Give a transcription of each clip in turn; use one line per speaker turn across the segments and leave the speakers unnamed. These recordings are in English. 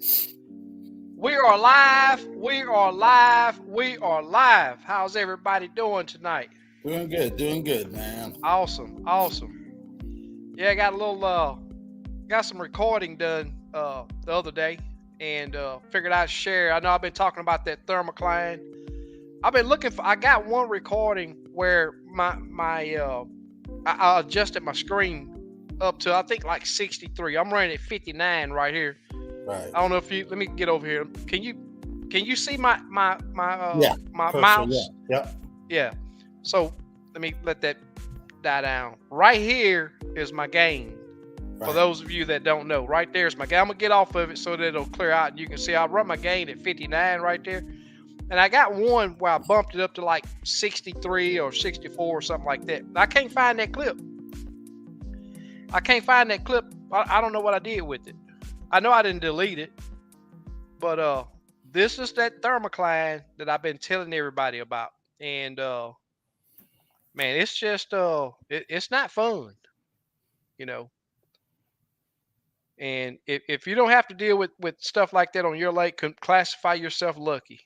We are live. We are live. We are live. How's everybody doing tonight?
Doing good, man.
Awesome. Awesome. Yeah, I got a little got some recording done the other day and figured I'd share. I know I've been talking about that thermocline. I've been looking for I got one recording where I adjusted my screen up to I think like 63. I'm running at 59 right here.
Right.
I don't know if you let me get over here. Can you see
Yeah.
my
Cursor. Yeah.
mouse?
Yep.
Yeah. So let me let that die down. Right here is my gain. For
Right.
those of you that don't know, right there is my gain. I'm gonna get off of it so that it'll clear out and you can see I run my gain at 59 right there. And I got one where I bumped it up to like 63 or 64 or something like that. I can't find that clip. I don't know what I did with it. I know I didn't delete it, but this is that thermocline that I've been telling everybody about. And man, it's just it's not fun, you know. And if you don't have to deal with stuff like that on your lake, classify yourself lucky.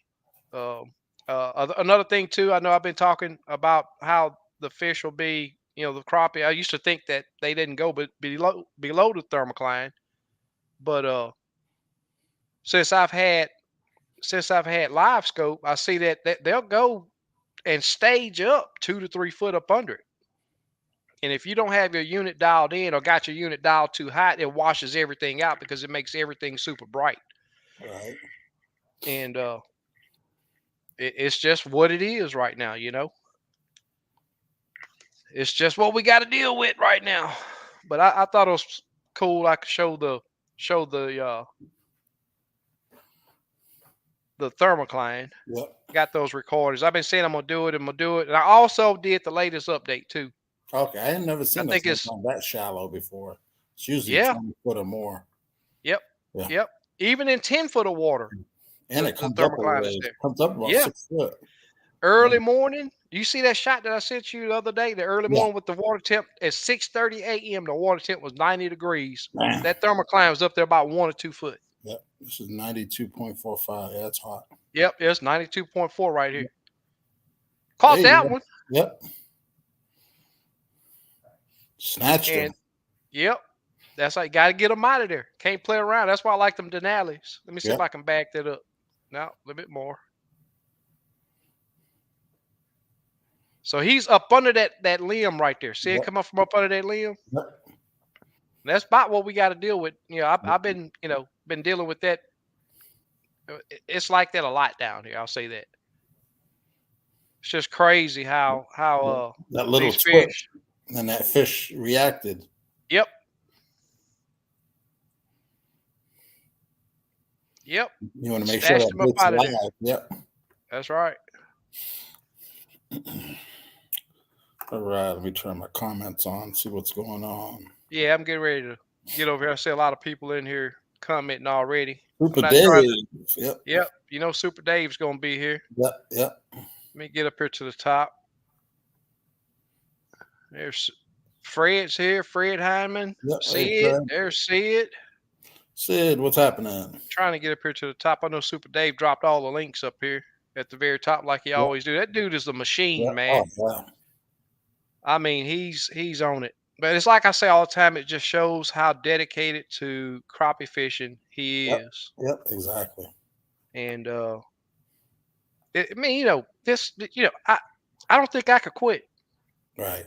Another thing too, I know I've been talking about how the fish will be, the crappie. I used to think that they didn't go but below the thermocline, but since I've had live scope, I see that they'll go and stage up 2 to 3 foot up under it. And if you don't have your unit dialed in or got your unit dialed too high, it washes everything out because it makes everything super bright.
Right.
And it's just what it is right now, It's just what we got to deal with right now. But I thought it was cool. I could show the thermocline.
Yep.
Got those recorders. I've been saying I'm gonna do it. I'm gonna do it. And I also did the latest update too.
Okay. I had never
I
seen
think
this
it's
one that shallow before. It's usually
yeah.
20 foot or more.
Yep.
Yeah.
Yep. Even in 10 foot of water,
And it
the
comes up a
thermocline is
ways.
there.
Comes up about
Yeah.
6 foot.
Early morning. You see that shot that I sent you the other day? The early
Yeah.
morning with the water temp at 6:30 a.m. The water temp was 90 degrees.
Man.
That thermocline was up there about 1 or 2 foot.
Yep. This is 92.45. Yeah, it's hot.
Yep, it's 92.4 right here.
Yep. There
Caught
you
that
go.
one.
Yep. Snatched him.
And yep, that's like got to get them out of there. Can't play around. That's why I like them Denali's. Let me see if
Yep.
I can back that up. Now a little bit more. So he's up under that limb right there. See it
Yep.
come up from up under that limb?
Yep.
That's about what we got to deal with.
Yep.
I've been dealing with that. It's like that a lot down here. I'll say that. It's just crazy how
That little
these fish.
twitch and that fish reacted.
Yep. Yep.
You want to make sure
Stashed
that
him up
bait's
out of there.
live. Yep.
That's right.
All right, let me turn my comments on, see what's going on.
Yeah, I'm getting ready to get over here. I see a lot of people in here commenting already.
Super
I'm not
Dave.
trying to.
Yep.
Yep. Super Dave's gonna be here.
Yep. Yep.
Let me get up here to the top. There's Fred's here. Fred Hyman.
Yep.
See
Hey,
it.
Fred.
There's Sid.
Sid, what's happening?
Trying to get up here to the top. I know Super Dave dropped all the links up here at the very top like he
Yep.
always do. That dude is a machine,
Yep.
man.
Oh, yeah.
I mean, he's on it. But it's like I say all the time, it just shows how dedicated to crappie fishing he
Yep.
is.
Yep. Exactly.
And I mean, I don't think I could quit.
Right.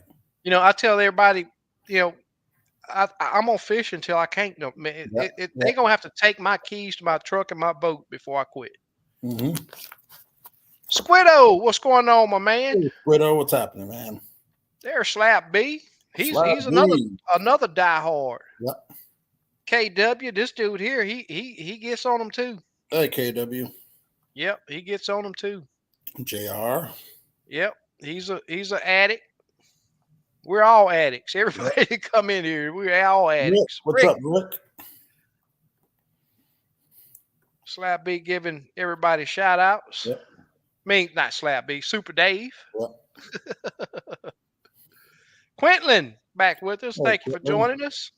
I tell everybody, I'm gonna fish until I can't. No, man,
Yep.
they
Yep.
gonna have to take my keys to my truck and my boat before I quit.
Mm-hmm.
Squiddo, what's going on, my man?
Hey, Widow, what's happening, man?
There's Slap B. He's
Slap
another
B.
diehard.
Yep.
KW, this dude here, he gets on them too.
Hey, KW.
Yep, he gets on them too.
JR.
Yep, he's an addict. We're all addicts. Everybody that come in here, we're all
Rick,
addicts.
what's up, Rick?
Slap B giving everybody shout outs.
Yep.
I mean, not Slap B, Super Dave.
Yep.
Quentlin back with us.
Hey,
Thank you for
Quentin.
joining us.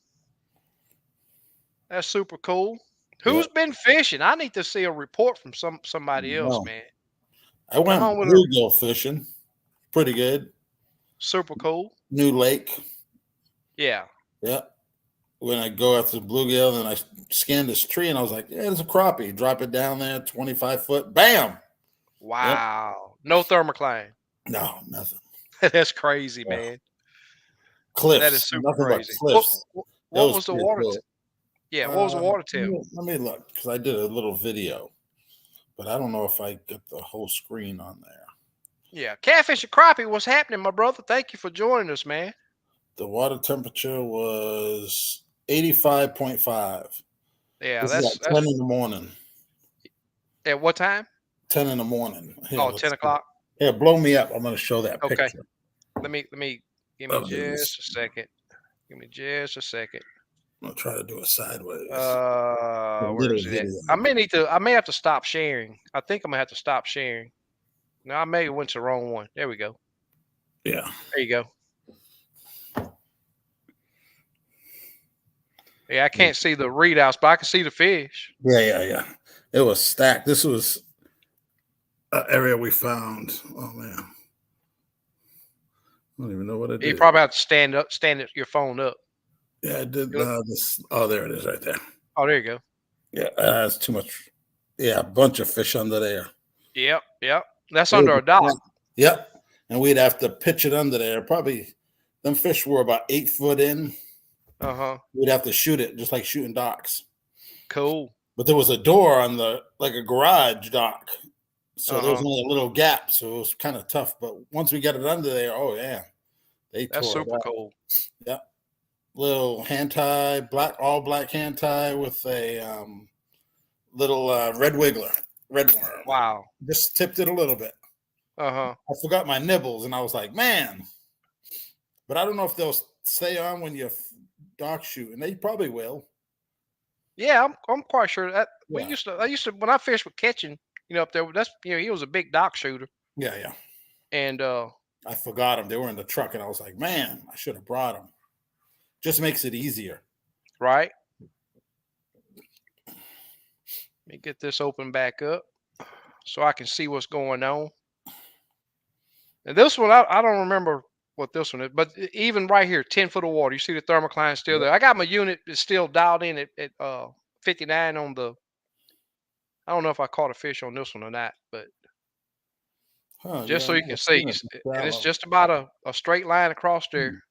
That's super cool. Who's
Yep.
been fishing? I need to see a report from somebody else,
No,
man.
I
Come
went
on with a
bluegill fishing. Pretty good.
super cool.
New lake.
Yeah.
Yep. When I go after the bluegill, and I scanned this tree, and I was like, "Yeah, there's a crappie." Drop it down there, 25 foot. Bam. Yep.
Wow. No thermocline.
No, nothing.
That's crazy,
Yeah.
man. That is
Cliffs.
super
Nothing but
crazy. What
cliffs. That
what
was
was the
pretty
water?
cool.
Yeah. What was the water temp?
Let me look, because I did a little video, but I don't know if I get the whole screen on there.
Yeah. Catfish and crappie. What's happening, my brother? Thank you for joining us, man.
The water temperature was 85.5.
Yeah.
This is
That's
at 10 in the morning.
at what time?
10 in the morning. Here,
Oh,
let's
10
see.
o'clock.
Here, blow me up. I'm going to show that
Okay.
picture
Let me give me
of
just
this.
a second. Give me just a second.
I'm going to try to do it sideways. A
Where
little
is it at?
video.
I may have to stop sharing. I think I'm gonna have to stop sharing. No, I may have went to the wrong one. There we go.
Yeah.
There you go. Yeah, I can't see the readouts, but I can see the fish.
Yeah. It was stacked. This was an area we found. Oh, man. I don't even know what I
You
did.
probably have to stand your phone up.
Yeah, I did
You'll-
this. Oh, there it is right there.
Oh, there you go.
Yeah, that's too much. Yeah, a bunch of fish under there.
Yep. That's
It was
under a dock.
Yep. And we'd have to pitch it under there. Probably them fish were about 8 foot in.
Uh-huh.
We'd have to shoot it just like shooting docks.
Cool.
But there was a door on the like a garage dock. So there was
Uh-huh.
only a little gap. So it was kind of tough. But once we got it under there, oh yeah, they
That's
tore it
super
up.
cool.
Yep. Little hand tie, all black hand tie with a little red wiggler, red worm.
Wow.
Just tipped it a little bit.
Uh-huh.
I forgot my nibbles, and I was like, man. But I don't know if they'll stay on when you dock shoot, and they probably will.
Yeah, I'm quite sure that
Yeah.
I used to when I fished with catching, up there, that's he was a big dock shooter.
Yeah.
And
I forgot them. They were in the truck, and I was like, man, I should have brought them. Just makes it easier.
right. Let me get this open back up so I can see what's going on. And this one, I don't remember what this one is, but even right here, 10 foot of water, you see the thermocline still there. I got my unit is still dialed in at 59 on the. I don't know if I caught a fish on this one or not, but
Huh,
just
yeah,
so
I
you
might
can
have
see,
seen it.
and it's
Shallow.
just about a straight line across there.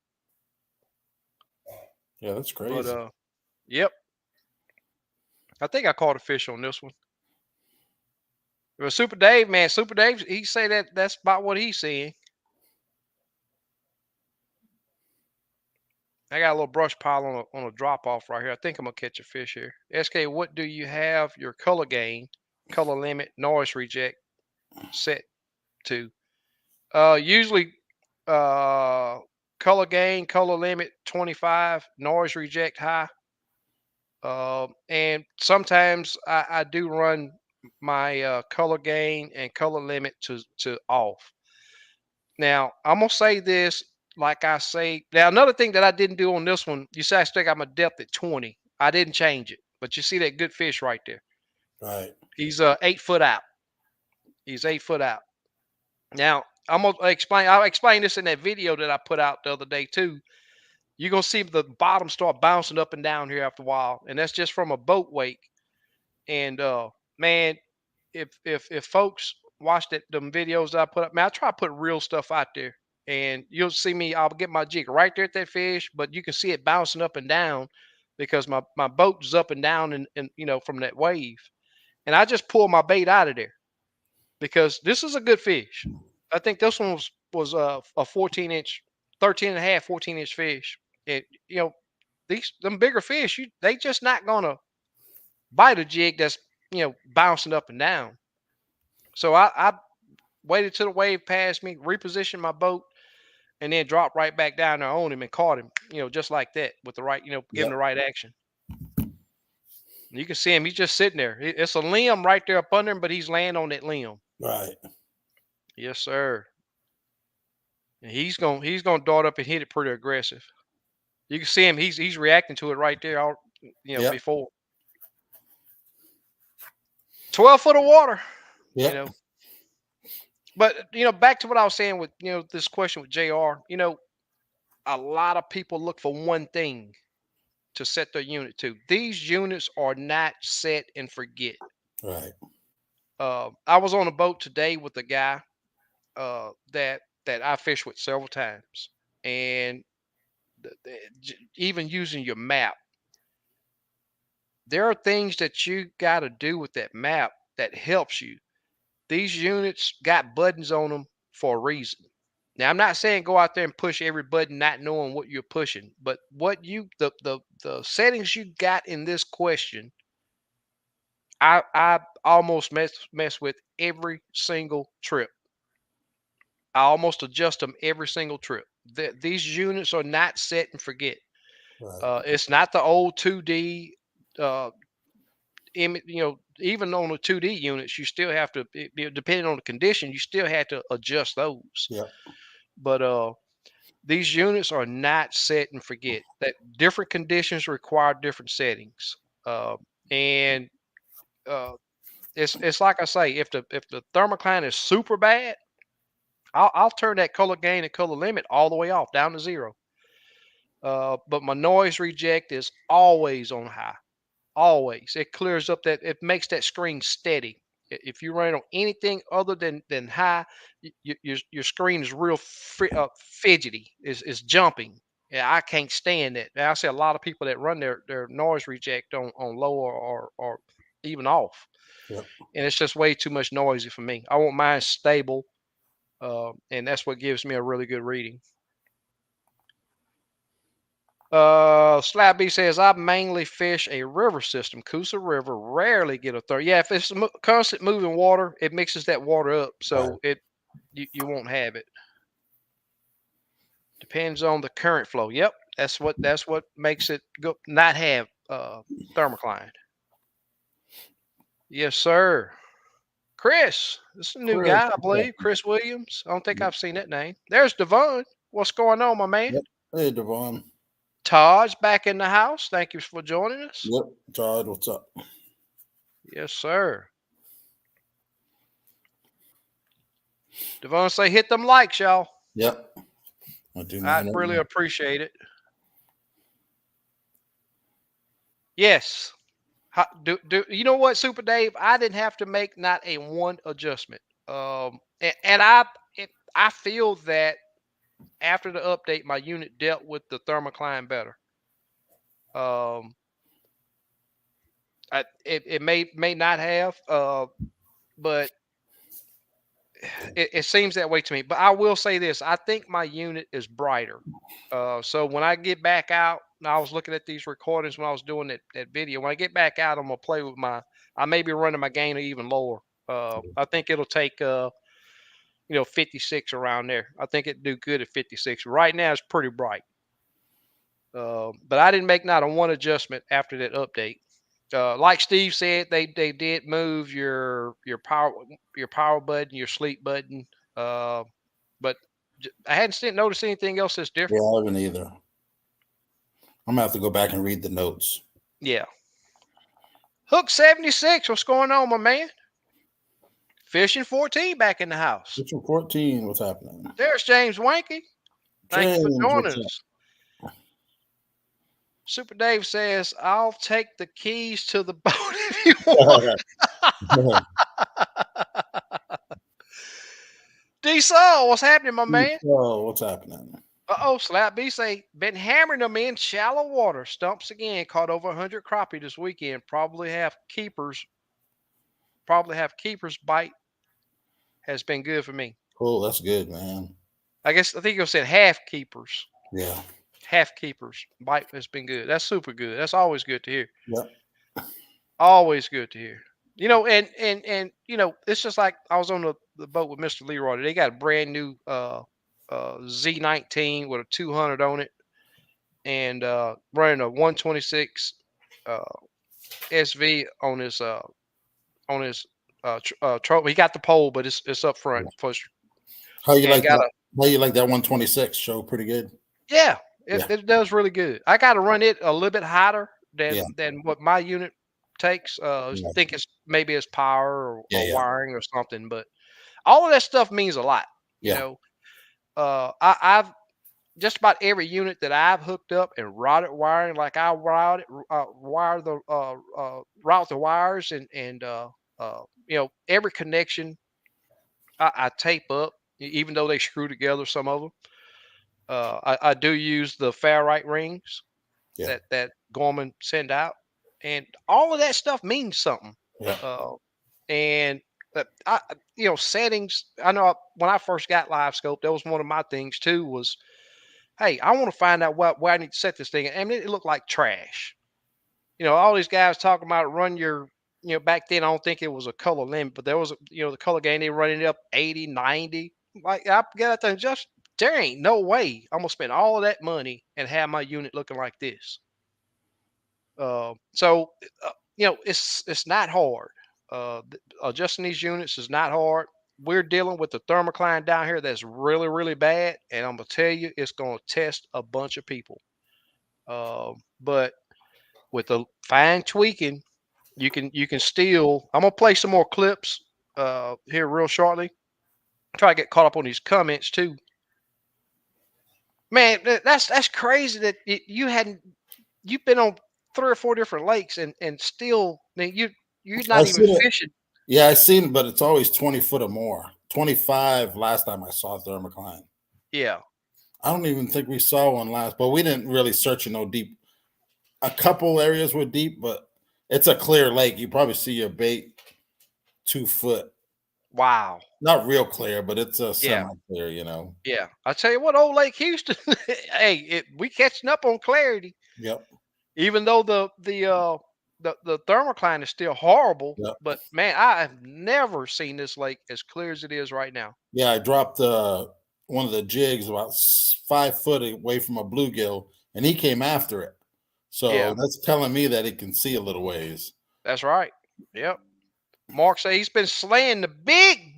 Yeah, that's
But
crazy.
yep, I think I caught a fish on this one. But Super Dave, man, Super Dave, he say that's about what he's seeing. I got a little brush pile on a drop off right here. I think I'm gonna catch a fish here. SK, what do you have your color gain, color limit, noise reject set to? Usually, uh, color gain, color limit 25, noise reject high. And sometimes I do run my color gain and color limit to off. Now I'm gonna say this like I say. Now another thing that I didn't do on this one, you say I still got my depth at 20. I didn't change it, but you see that good fish right there.
Right.
He's 8 foot out. He's 8 foot out. Now I'm gonna explain. I'll explain this in that video that I put out the other day too. You're gonna see the bottom start bouncing up and down here after a while, and that's just from a boat wake. And man, if folks watch them videos that I put up, man, I try to put real stuff out there, and you'll see me. I'll get my jig right there at that fish, but you can see it bouncing up and down because my boat's up and down, and from that wave, and I just pull my bait out of there because this is a good fish. I think this one was a 14-inch, 13 and a half, 14-inch fish. And these them bigger fish, they just not gonna bite a jig that's bouncing up and down. So I waited till the wave passed me, repositioned my boat, and then dropped right back down there on him and caught him. Just like that with the right, give him the
Yep.
right action. You can see him; he's just sitting there. It's a limb right there up under him, but he's laying on that limb.
Right.
Yes, sir. And he's gonna dart up and hit it pretty aggressive. You can see him; he's reacting to it right there.
Yep.
Before. 12 foot of water, you
Yep.
know. But back to what I was saying with this question with Jr. A lot of people look for one thing to set their unit to. These units are not set and forget.
Right.
I was on a boat today with a guy that I fished with several times, and even using your map, there are things that you got to do with that map that helps you. These units got buttons on them for a reason. Now, I'm not saying go out there and push every button, not knowing what you're pushing, but what you the settings you got in this question, I almost mess with every single trip. I almost adjust them every single trip. These units are not set and forget.
Right.
It's not the old 2D. Uh, Even on the 2D units, you still have to, depending on the condition, you still have to adjust those.
Yep.
But these units are not set and forget. That different conditions require different settings. And uh, it's like I say, if the thermocline is super bad, I'll turn that color gain and color limit all the way off down to zero. But my noise reject is always on high. Always. It clears up that it makes that screen steady. If you run on anything other than high, your screen is real fidgety. Is jumping. Yeah, I can't stand it. Now, I see a lot of people that run their noise reject on low or even off,
Yep.
and it's just way too much noisy for me. I want mine stable, and that's what gives me a really good reading. Slab B says I mainly fish a river system, Coosa River. Rarely get a third. Yeah, if it's constant moving water, it mixes that water up,
Right.
so you won't have it. Depends on the current flow. Yep, that's what makes it go not have thermocline. Yes, sir. Chris, this is a new
Chris.
guy, I
What's up?
believe. Chris Williams. I don't think I've seen that name. There's Devon. What's going on, my man?
Yep. Hey, Devon.
Todd's back in the house. Thank you for joining us.
Yep. Todd, what's up?
Yes, sir. Devon say hit them likes, y'all.
Yep. I do
I'd
not
really
know.
appreciate it. Yes. Do you know what, Super Dave? I didn't have to make not a one adjustment. And I feel that after the update, my unit dealt with the thermocline better. Um, it may not have, but it seems that way to me. But I will say this: I think my unit is brighter. So when I get back out, and I was looking at these recordings when I was doing that video. When I get back out, I'm gonna play with my. I may be running my gain even lower. I think it'll take 56 around there. I think it'd do good at 56. Right now, it's pretty bright. But I didn't make not a one adjustment after that update. Like Steve said, they did move your power button, your sleep button. Uh, but I hadn't noticed anything else that's
Yeah,
different.
I haven't either. I'm gonna have to go back and read the notes.
Yeah. Hook 76, what's going on, my man? Fishing 14 back in the house.
Picture 14, what's happening?
There's James Wanky. Thank you for
James,
joining
what's up?
us. Super Dave says, I'll take the keys to the boat if you want. D Saul, what's happening, my man?
Oh, what's happening?
Uh-oh, Slap B say, been hammering them in shallow water. Stumps again. Caught over 100 crappie this weekend. Probably have keepers. Bite has been good for me.
Oh, that's good, man.
I think you said half keepers.
Yeah.
Half keepers. Bite has been good. That's super good. That's always good to hear.
Yep.
Always good to hear. And it's just like I was on the boat with Mr. Leroy. They got a brand new Z19 with a 200 on it, and running a 126 uh, SV on his trophy. He got the pole, but it's up front. Plus,
How you
and
like
got
that?
a
How you like that 126 show? Pretty good.
yeah.
Yeah.
It does really good. I got to run it a little bit hotter
Yeah.
than what my unit takes.
Yeah,
Think it's maybe it's power
yeah,
or
yeah,
wiring or something, but all of that stuff means a lot. You
yeah.
know, I've just about every unit that I've hooked up and routed wiring, like I wire the route the wires and every connection I tape up, even though they screw together. Some of them, I do use the ferrite rings
Yeah,
that Gorman send out, and all of that stuff means something.
yeah.
Uh, and settings. I know when I first got Live Scope, that was one of my things too. Was hey, I want to find out where I need to set this thing. And it looked like trash. All these guys talking about run your, back then I don't think it was a color limit, but there was, the color game, they running it up 80, 90. Like I get out there and just, there ain't no way I'm gonna spend all of that money and have my unit looking like this. It's not hard. Adjusting these units is not hard. We're dealing with the thermocline down here that's really, really bad, and I'm gonna tell you, it's gonna test a bunch of people. But with the fine tweaking, you can still. I'm gonna play some more clips here real shortly. Try to get caught up on these comments too. Man, that's crazy that you've been on 3 or 4 different lakes and still, man, you're
I
not even
seen it.
fishing.
Yeah, I seen it, but it's always 20 foot or more. 25 last time I saw thermocline.
Yeah.
I don't even think we saw one last, but we didn't really search it no deep. A couple areas were deep, but it's a clear lake. You probably see your bait 2 foot.
Wow.
Not real clear, but it's a
Yeah.
semi clear, you know.
Yeah. I tell you what, old Lake Houston, hey, we catching up on clarity.
Yep.
Even though the thermocline is still horrible,
Yep.
but man, I have never seen this lake as clear as it is right now.
Yeah, I dropped one of the jigs about 5 foot away from a bluegill, and he came after it. So
Yeah,
that's telling me that it can see a little ways.
that's right. Yep. Mark say he's been slaying the big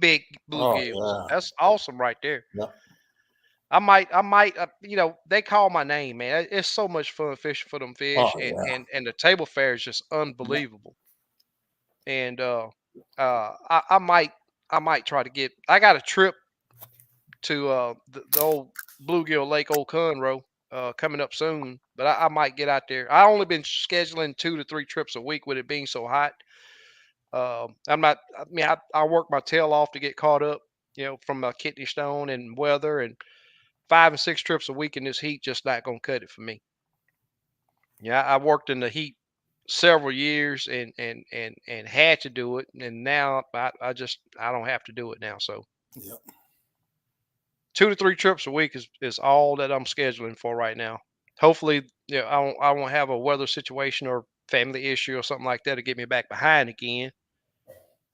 Oh
bluegills.
yeah.
That's awesome right there.
Yep.
I might, they call my name, man. It's so much fun fishing for them
Oh
fish, and
yeah.
and and the table fare is just
Yep.
unbelievable. And I might try to get. I got a trip to the old Bluegill Lake, Old Conroe, coming up soon. But I might get out there. I only been scheduling 2 to 3 trips a week with it being so hot. I'm not. I mean, I work my tail off to get caught up, from my kidney stone and weather, and 5 and 6 trips a week in this heat just not gonna cut it for me. Yeah, I worked in the heat several years and had to do it, and now I don't have to do it now. So
Yep.
2 to 3 trips a week is all that I'm scheduling for right now. Hopefully, I won't have a weather situation or family issue or something like that to get me back behind again.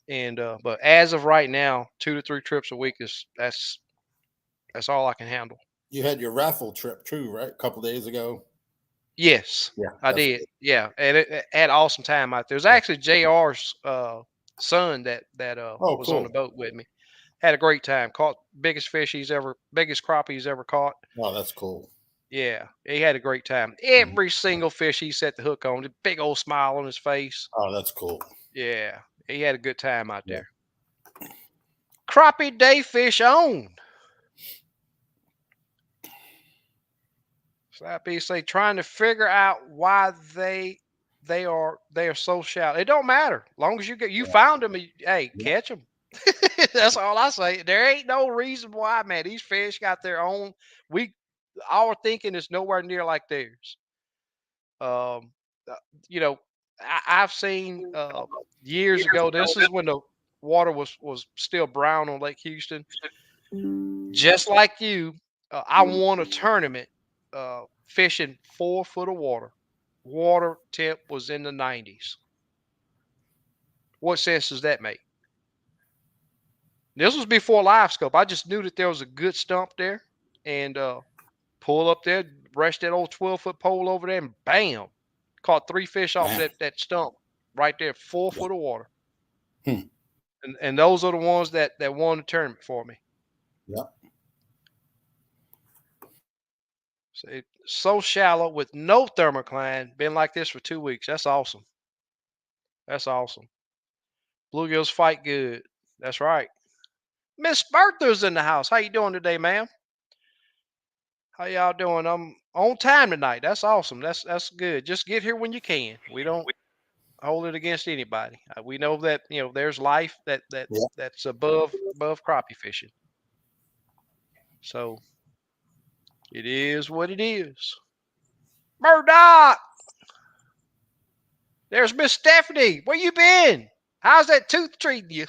And but as of right now, 2 to 3 trips a week that's all I can handle.
You had your raffle trip too, right? A couple days ago.
Yes,
Yeah,
I
that's
did.
good.
Yeah, and it had awesome time out there. It was
Yeah.
actually Jr's son that
Oh,
was on the
cool.
boat with me. Had a great time. Caught biggest crappie he's ever caught.
Oh, that's cool.
Yeah, he had a great time.
Mhm.
Every single fish he set the hook on, the big old smile on his face.
Oh, that's cool.
Yeah, he had a good time out
Yeah.
there. Crappie day fish on. Slappy say trying to figure out why they are so shallow. It don't matter. Long as you
Yeah.
found them, hey,
Yeah.
catch them. That's all I say. There ain't no reason why, man. These fish got their own. We Our thinking is nowhere near like theirs. Um, uh, you know, I've seen years ago. This is when the water was still brown on Lake Houston. Just like you, I won a tournament fishing 4 foot of water. Water temp was in the 90s. What sense does that make? This was before live scope. I just knew that there was a good stump there, and pull up there, rush that old 12-foot pole over there, and bam, caught 3 fish off
Man.
that stump right there, four
Yeah.
foot of water.
Hmm.
And those are the ones that won the tournament for me.
Yeah.
So, so shallow with no thermocline, been like this for 2 weeks. That's awesome. That's awesome. Bluegills fight good. That's right. Miss Bertha's in the house. How you doing today, ma'am? How y'all doing? I'm on time tonight. That's awesome. That's good. Just get here when you can. We don't hold it against anybody. We know that there's life
Yeah.
that's above crappie fishing. So it is what it is. Murdoch, there's Miss Stephanie. Where you been? How's that tooth treating you?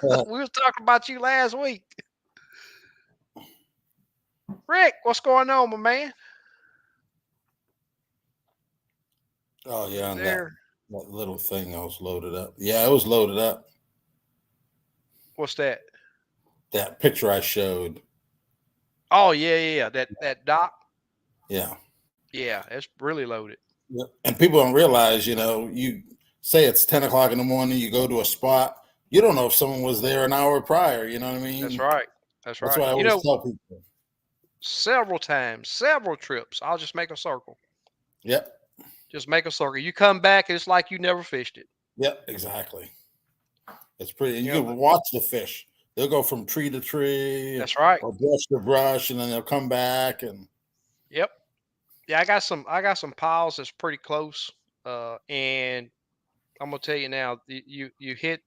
We was talking about you last week. Rick, what's going on, my man?
Oh yeah, and that
There.
that little thing I was loaded up. Yeah, it was loaded up.
What's that?
That picture I showed.
Oh yeah. That dock.
Yeah.
Yeah, it's really loaded.
Yeah. And people don't realize, you say it's 10 o'clock in the morning, you go to a spot, you don't know if someone was there an hour prior. You know what I
That's
mean?
right. That's
That's
right.
what I always tell people.
Several times, several trips, I'll just make a circle.
Yep.
Just make a circle. You come back, it's like you never fished it.
Yep. Exactly. It's pretty.
You
You
know,
can watch the fish. They'll go from tree to tree
that's right.
or brush to brush, and then they'll come back. And
Yep. Yeah, I got some piles that's pretty close. And I'm gonna tell you now, you hit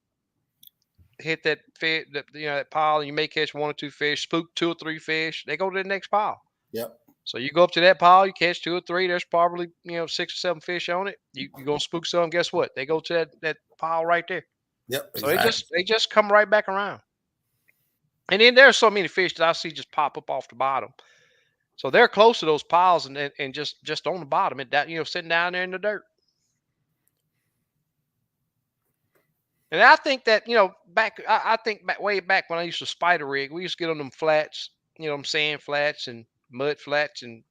that fish, that pile, and you may catch one or two fish, spook two or three fish. They go to the next pile.
yep.
So you go up to that pile, you catch two or three. There's probably 6 or 7 fish on it. You gonna spook some. Guess what? They go to that pile right there.
Yep.
So they just
Exactly.
they just come right back around. And then there's so many fish that I see just pop up off the bottom. So they're close to those piles and just on the bottom and that sitting down there in the dirt. And I think that back I think back way back when I used to spider rig, we used to get on them flats, them sand flats and mud flats and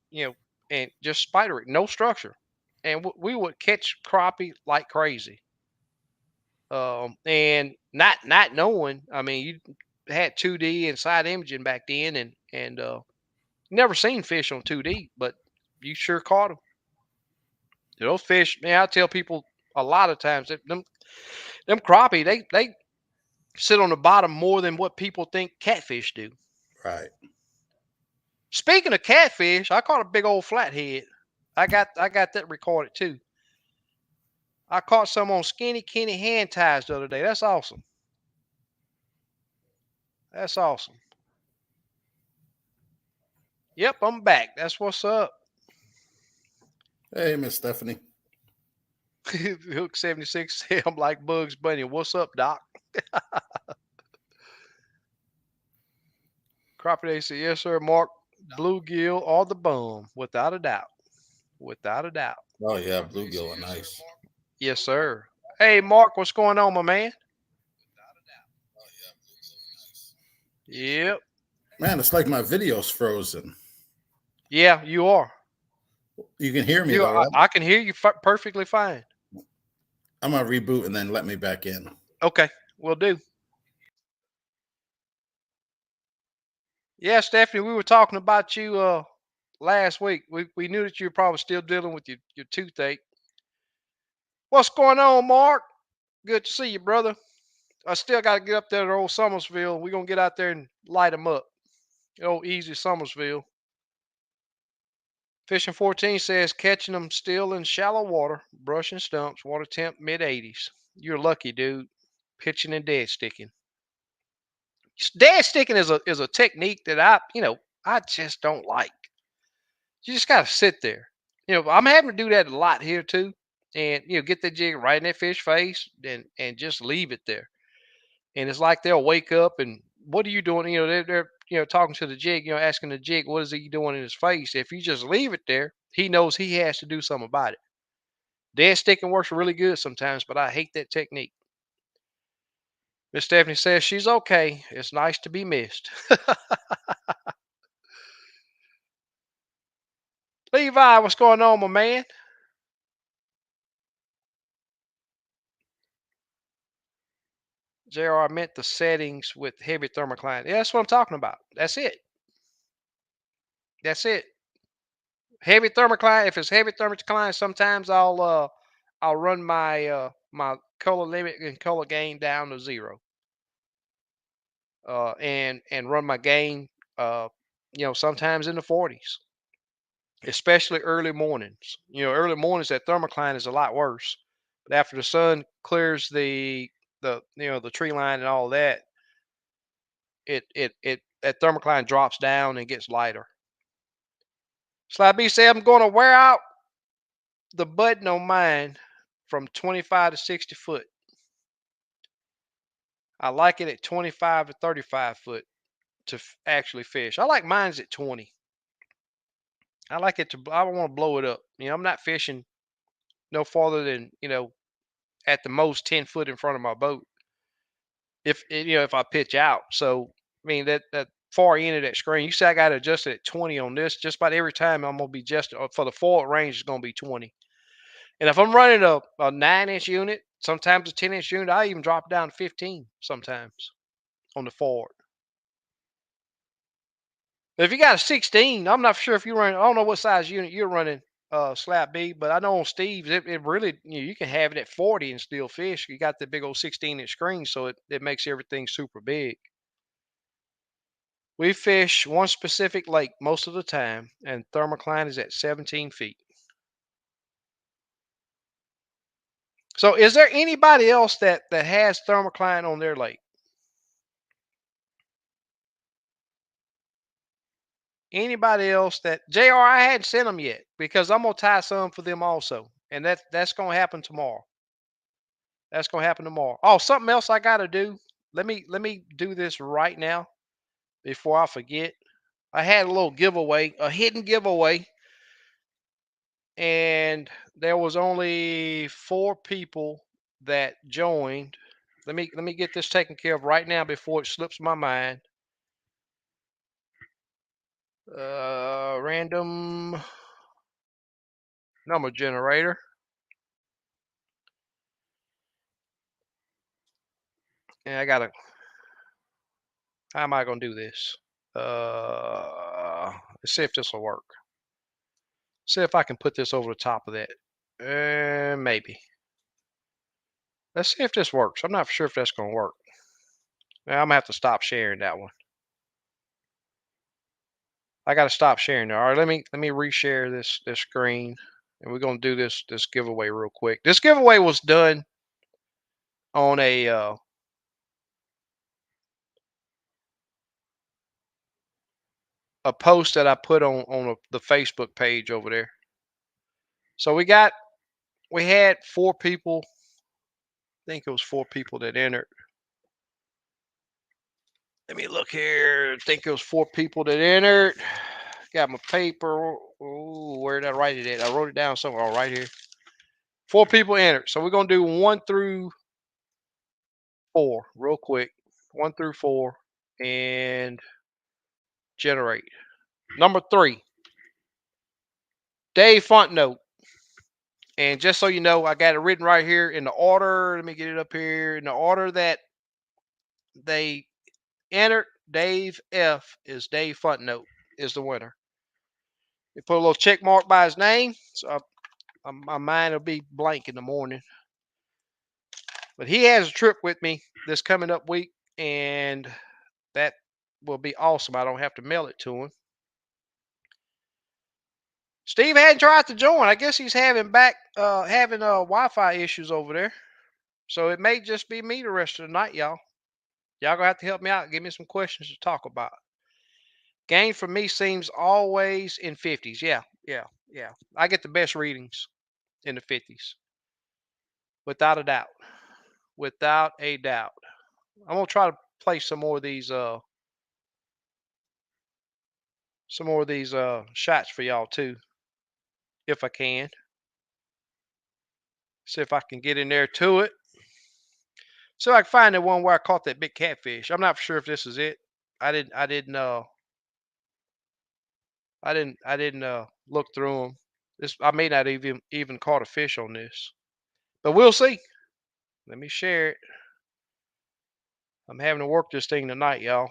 just spider rig, no structure, and we would catch crappie like crazy. And not knowing, I mean, you had 2D and side imaging back then, and never seen fish on 2D, but you sure caught them. Those fish, man, I tell people a lot of times that them crappie, they sit on the bottom more than what people think catfish do.
Right.
Speaking of catfish, I caught a big old flathead. I got that recorded too. I caught some on skinny Kenny hand ties the other day. That's awesome. That's awesome. Yep, I'm back. That's what's up.
Hey, Miss Stephanie.
Hook 76 said I'm like Bugs Bunny. What's up, Doc? Crappie Day said, yes, sir, Mark. Bluegill or the bum, without a doubt. Without a doubt.
Oh yeah, bluegill are nice.
Yes, sir. Hey, Mark, what's going on, my man? Yep.
Man, it's like my video's frozen.
Yeah, you are.
You can hear me
You,
though,
I,
right?
I can hear you perfectly fine.
I'm gonna reboot and then let me back in.
Okay, we'll do. Yeah, Stephanie, we were talking about you last week. We knew that you were probably still dealing with your toothache. What's going on, Mark? Good to see you, brother. I still got to get up there to old Summersville. We're going to get out there and light them up. Old easy Summersville. Fishing 14 says catching them still in shallow water, brushing stumps, water temp mid 80s. You're lucky, dude. Pitching and dead sticking. Dead sticking is a technique that I just don't like. You just gotta sit there. I'm having to do that a lot here too, and get the jig right in that fish face, and just leave it there. And it's like they'll wake up and what are you doing? They're talking to the jig, asking the jig what is he doing in his face. If you just leave it there, he knows he has to do something about it. Dead sticking works really good sometimes, but I hate that technique. Miss Stephanie says she's okay. It's nice to be missed. Levi, what's going on, my man? JR, I meant the settings with heavy thermocline. Yeah, that's what I'm talking about. That's it. That's it. Heavy thermocline. If it's heavy thermocline, sometimes I'll run my color limit and color gain down to 0, and run my gain, uh, sometimes in the 40s, especially early mornings. Early mornings that thermocline is a lot worse, but after the sun clears the tree line and all that, it that thermocline drops down and gets lighter. Slide B said I'm going to wear out the button on mine from 25 to 60 foot. I like it at 25 to 35 foot to actually fish. I like mine's at 20. I like it to. I don't want to blow it up. I'm not fishing no farther than at the most 10 foot in front of my boat. If I pitch out, so I mean that far end of that screen. You say I got to adjust it at 20 on this. Just about every time I'm gonna be just for the forward range is gonna be 20. And if I'm running a 9-inch unit, sometimes a 10-inch unit, I even drop down to 15 sometimes on the forward. If you got a 16, I'm not sure if you run. I don't know what size unit you're running, slap B, but I know on Steve's it really you can have it at 40 and still fish. You got the big old 16-inch screen, so it makes everything super big. We fish one specific lake most of the time, and thermocline is at 17 feet. So, is there anybody else that has thermocline on their lake? Anybody else that Jr. I hadn't sent them yet because I'm gonna tie some for them also, and that's gonna happen tomorrow. That's gonna happen tomorrow. Oh, something else I gotta do. Let me do this right now before I forget. I had a little giveaway, a hidden giveaway, and there was only 4 people that joined. Let me get this taken care of right now before it slips my mind. Random number generator. And I gotta. How am I gonna do this? Let's see if this will work. See if I can put this over the top of that. Maybe. Let's see if this works. I'm not sure if that's gonna work. Now, I'm gonna have to stop sharing that one. I gotta stop sharing that. All right, let me reshare this screen, and we're gonna do this giveaway real quick. This giveaway was done on a post that I put on the Facebook page over there. So we had 4 people. I think it was 4 people that entered. Let me look here. I think it was 4 people that entered. Got my paper. Ooh, where did I write it at? I wrote it down somewhere. Oh, right here. 4 people entered. So we're gonna do 1 through 4 real quick. 1 through 4 and generate. Number 3, Dave Fontnote. And just so you know, I got it written right here in the order. Let me get it up here in the order that they entered. Dave F is Dave Fontnote is the winner. You put a little check mark by his name, so my mind will be blank in the morning. But he has a trip with me this coming up week, and that will be awesome. I don't have to mail it to him. Steve hadn't tried to join. I guess he's having Wi-Fi issues over there. So it may just be me the rest of the night, y'all. Y'all gonna have to help me out. Give me some questions to talk about. Game for me seems always in 50s. Yeah, yeah, yeah. I get the best readings in the 50s, without a doubt. Without a doubt. I'm gonna try to play some more of these shots for y'all too, if I can. See if I can get in there to it. So I can find the one where I caught that big catfish. I'm not sure if this is it. I didn't look through them. I may not even caught a fish on this, but we'll see. Let me share it. I'm having to work this thing tonight, y'all.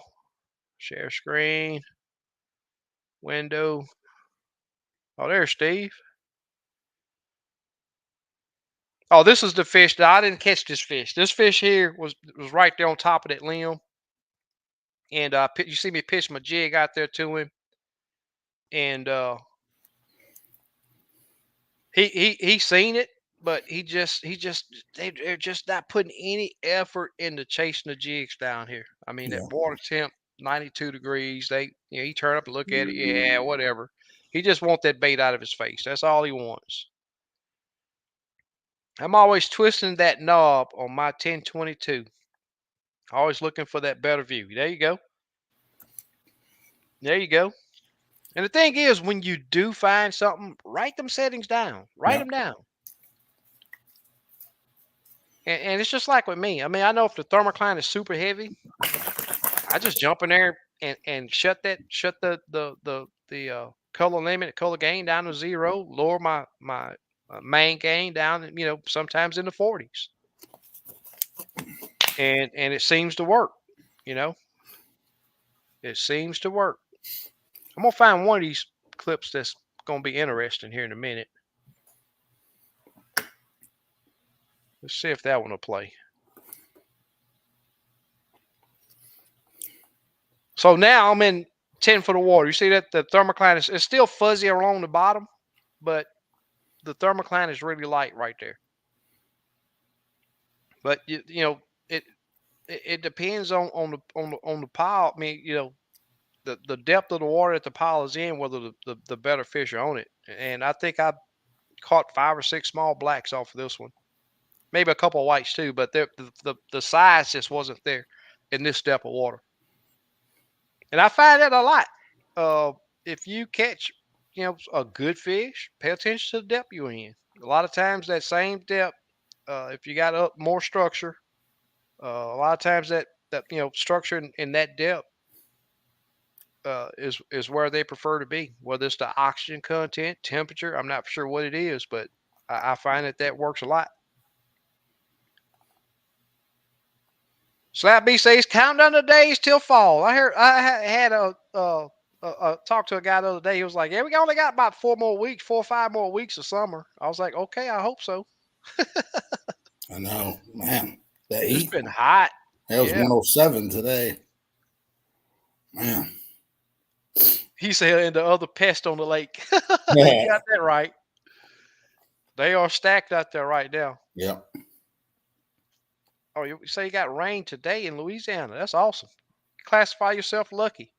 Share screen, window. Oh, there's Steve. Oh, this is the fish that I didn't catch. This fish. This fish here was right there on top of that limb, and you see me pitch my jig out there to him, and he seen it, but they're just not putting any effort into chasing the jigs down here. I mean, that
Yeah.
water temp 92 degrees. He turn up and look at it. Yeah, whatever. He just want that bait out of his face. That's all he wants. I'm always twisting that knob on my 1022. Always looking for that better view. There you go. There you go. And the thing is, when you do find something, write them settings down. Write
Yeah.
them down. And it's just like with me. I mean, I know if the thermocline is super heavy, I just jump in there and shut the color limit, color gain down to 0, lower my main gain down, sometimes in the 40s, and it seems to work. You know, it seems to work. I'm gonna find one of these clips that's gonna be interesting here in a minute. Let's see if that one will play. So now I'm in 10 foot of water. You see that the thermocline is still fuzzy along the bottom, but the thermocline is really light right there. But it it depends on the pile. I mean, the depth of the water that the pile is in, whether the better fish are on it. And I think I caught 5 or 6 small blacks off of this one, maybe a couple of whites too. But the size just wasn't there in this depth of water. And I find that a lot. If you catch, a good fish, pay attention to the depth you're in. A lot of times that same depth, if you got up more structure, a lot of times that structure in that depth is where they prefer to be. Whether it's the oxygen content, temperature, I'm not sure what it is, but I find that works a lot. Slap B says, count down the days till fall. I had talked to a guy the other day. He was like, "Yeah, we only got about 4 or 5 more weeks of summer." I was like, "Okay, I hope so."
I know, man. The
It's
heat.
been hot.
It was
Yeah.
107 today. Man.
He said, "And the other pest on the lake." You
Yeah.
got that right. They are stacked out there right now.
Yep.
Oh, you say you got rain today in Louisiana? That's awesome. Classify yourself lucky.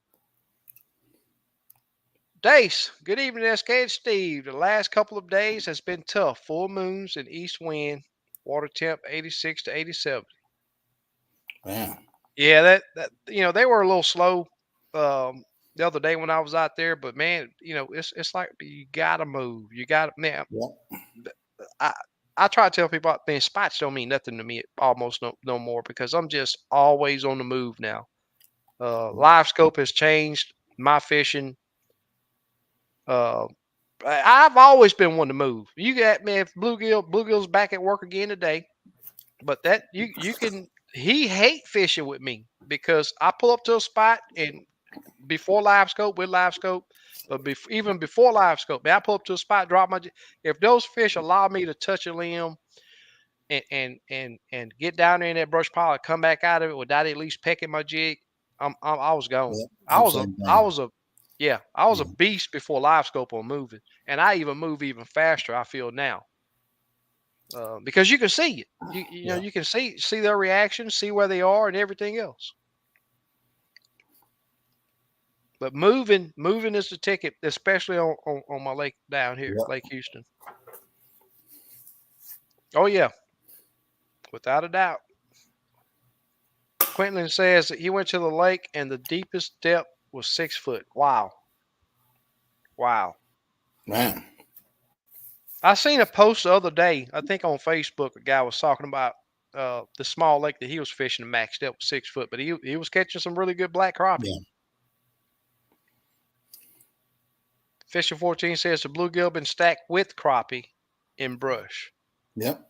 Dace, good evening, SK and Steve. The last couple of days has been tough. Full moons and east wind. Water temp 86 to 87.
Man.
Yeah, that they were a little slow the other day when I was out there, but man, it's like you gotta move. You gotta man.
Yep.
I I try to tell people, man, spots don't mean nothing to me almost no more because I'm just always on the move now. Live scope has changed my fishing. Uh, I've always been one to move. You got me if bluegill's back at work again today, but that you can he hate fishing with me because I pull up to a spot and before live scope with live scope, but even before live scope, man, I pull up to a spot, drop my. If those fish allow me to touch a limb and get down there in that brush pile and come back out of it without at least pecking my jig, I was gone.
Yep.
I was a
Same
I
thing.
was a yeah, I was a
Yeah.
beast before live scope on moving, and I even move even faster. I feel now because you can see it.
Yeah.
You can see their reactions, see where they are, and everything else. But moving is the ticket, especially on my lake down here,
Yep.
Lake Houston. Oh yeah, without a doubt. Quentin says that he went to the lake and the deepest depth was 6 foot. Wow. Wow.
Man.
I seen a post the other day, I think on Facebook, a guy was talking about the small lake that he was fishing the max depth was 6 foot, but he was catching some really good black crappie.
Yeah.
Fishing 14 says the bluegill been stacked with crappie in brush.
Yep.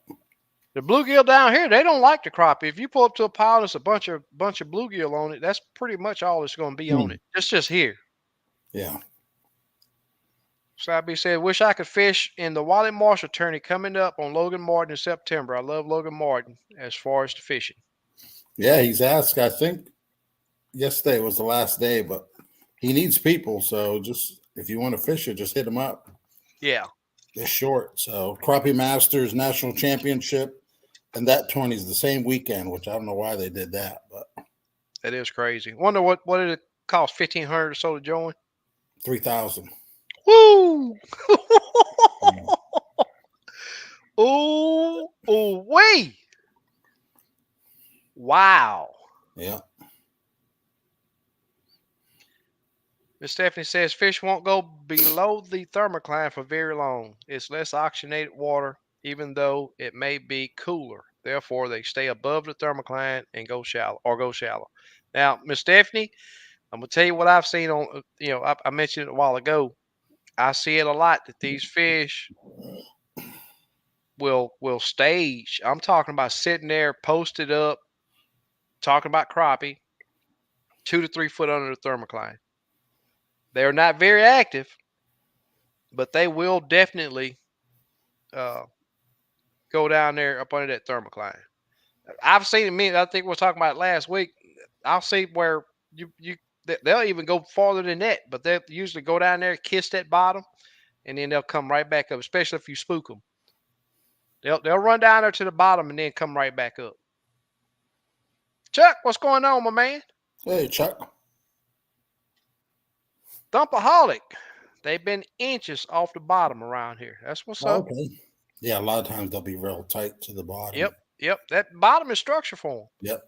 The bluegill down here, they don't like the crappie. If you pull up to a pile and there's a bunch of bluegill on it, that's pretty much all that's going to be on
Hmm.
it. It's just here.
Yeah.
Slappy said, "Wish I could fish in the Wally Marshall tourney coming up on Logan Martin in September. I love Logan Martin as far as the fishing."
Yeah, he's asked. I think yesterday was the last day, but he needs people. So just if you want to fish it, just hit him up.
Yeah,
They're short. So Crappie Masters National Championship, and that tourney is the same weekend, which I don't know why they did that, but
that is crazy. Wonder what did it cost? 1,500 or so to join.
3,000.
Woo!
Mm.
Ooh, ooh, wee! Wow.
Yeah,
Miss Stephanie says fish won't go below the thermocline for very long. It's less oxygenated water, even though it may be cooler. Therefore, they stay above the thermocline and go shallow. Now, Miss Stephanie, I'm gonna tell you what I've seen on. I mentioned it a while ago. I see it a lot that these fish will stage. I'm talking about sitting there posted up, talking about crappie, 2 to 3 foot under the thermocline. They're not very active, but they will definitely uh, go down there up under that thermocline. I've seen it. I think we were talking about it last week. I'll see where they'll even go farther than that, but they'll usually go down there, kiss that bottom, and then they'll come right back up. Especially if you spook them, they'll run down there to the bottom and then come right back up. Chuck, what's going on, my man?
hey Chuck.
Thumpaholic. They've been inches off the bottom around here. That's what's
Oh,
up.
okay. Yeah, a lot of times they'll be real tight to the
Yep,
bottom.
yep. That bottom is structure for them.
Yep.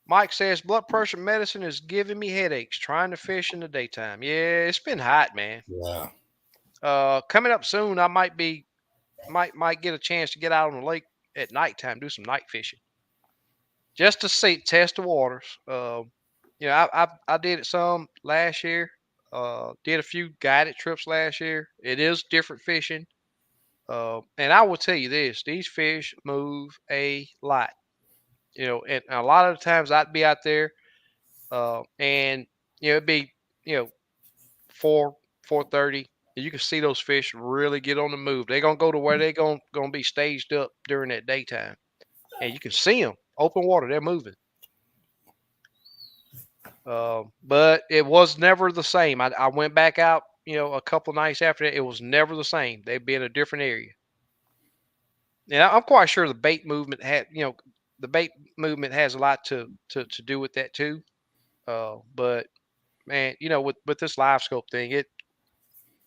Mike says blood pressure medicine is giving me headaches trying to fish in the daytime. Yeah, it's been hot, man.
Yeah.
Coming up soon, I might get a chance to get out on the lake at nighttime, do some night fishing, just to see test the waters. I did it some last year. Did a few guided trips last year. It is different fishing. And I will tell you this: these fish move a lot. And a lot of the times I'd be out there, and it'd be you know 4:30. You can see those fish really get on the move. They're gonna go to where they're gonna be staged up during that daytime, and you can see them open water. They're moving. But it was never the same. I went back out, a couple nights after that. It was never the same. They'd be in a different area. And I'm quite sure the bait movement has a lot to do with that too. But man, with this live scope thing,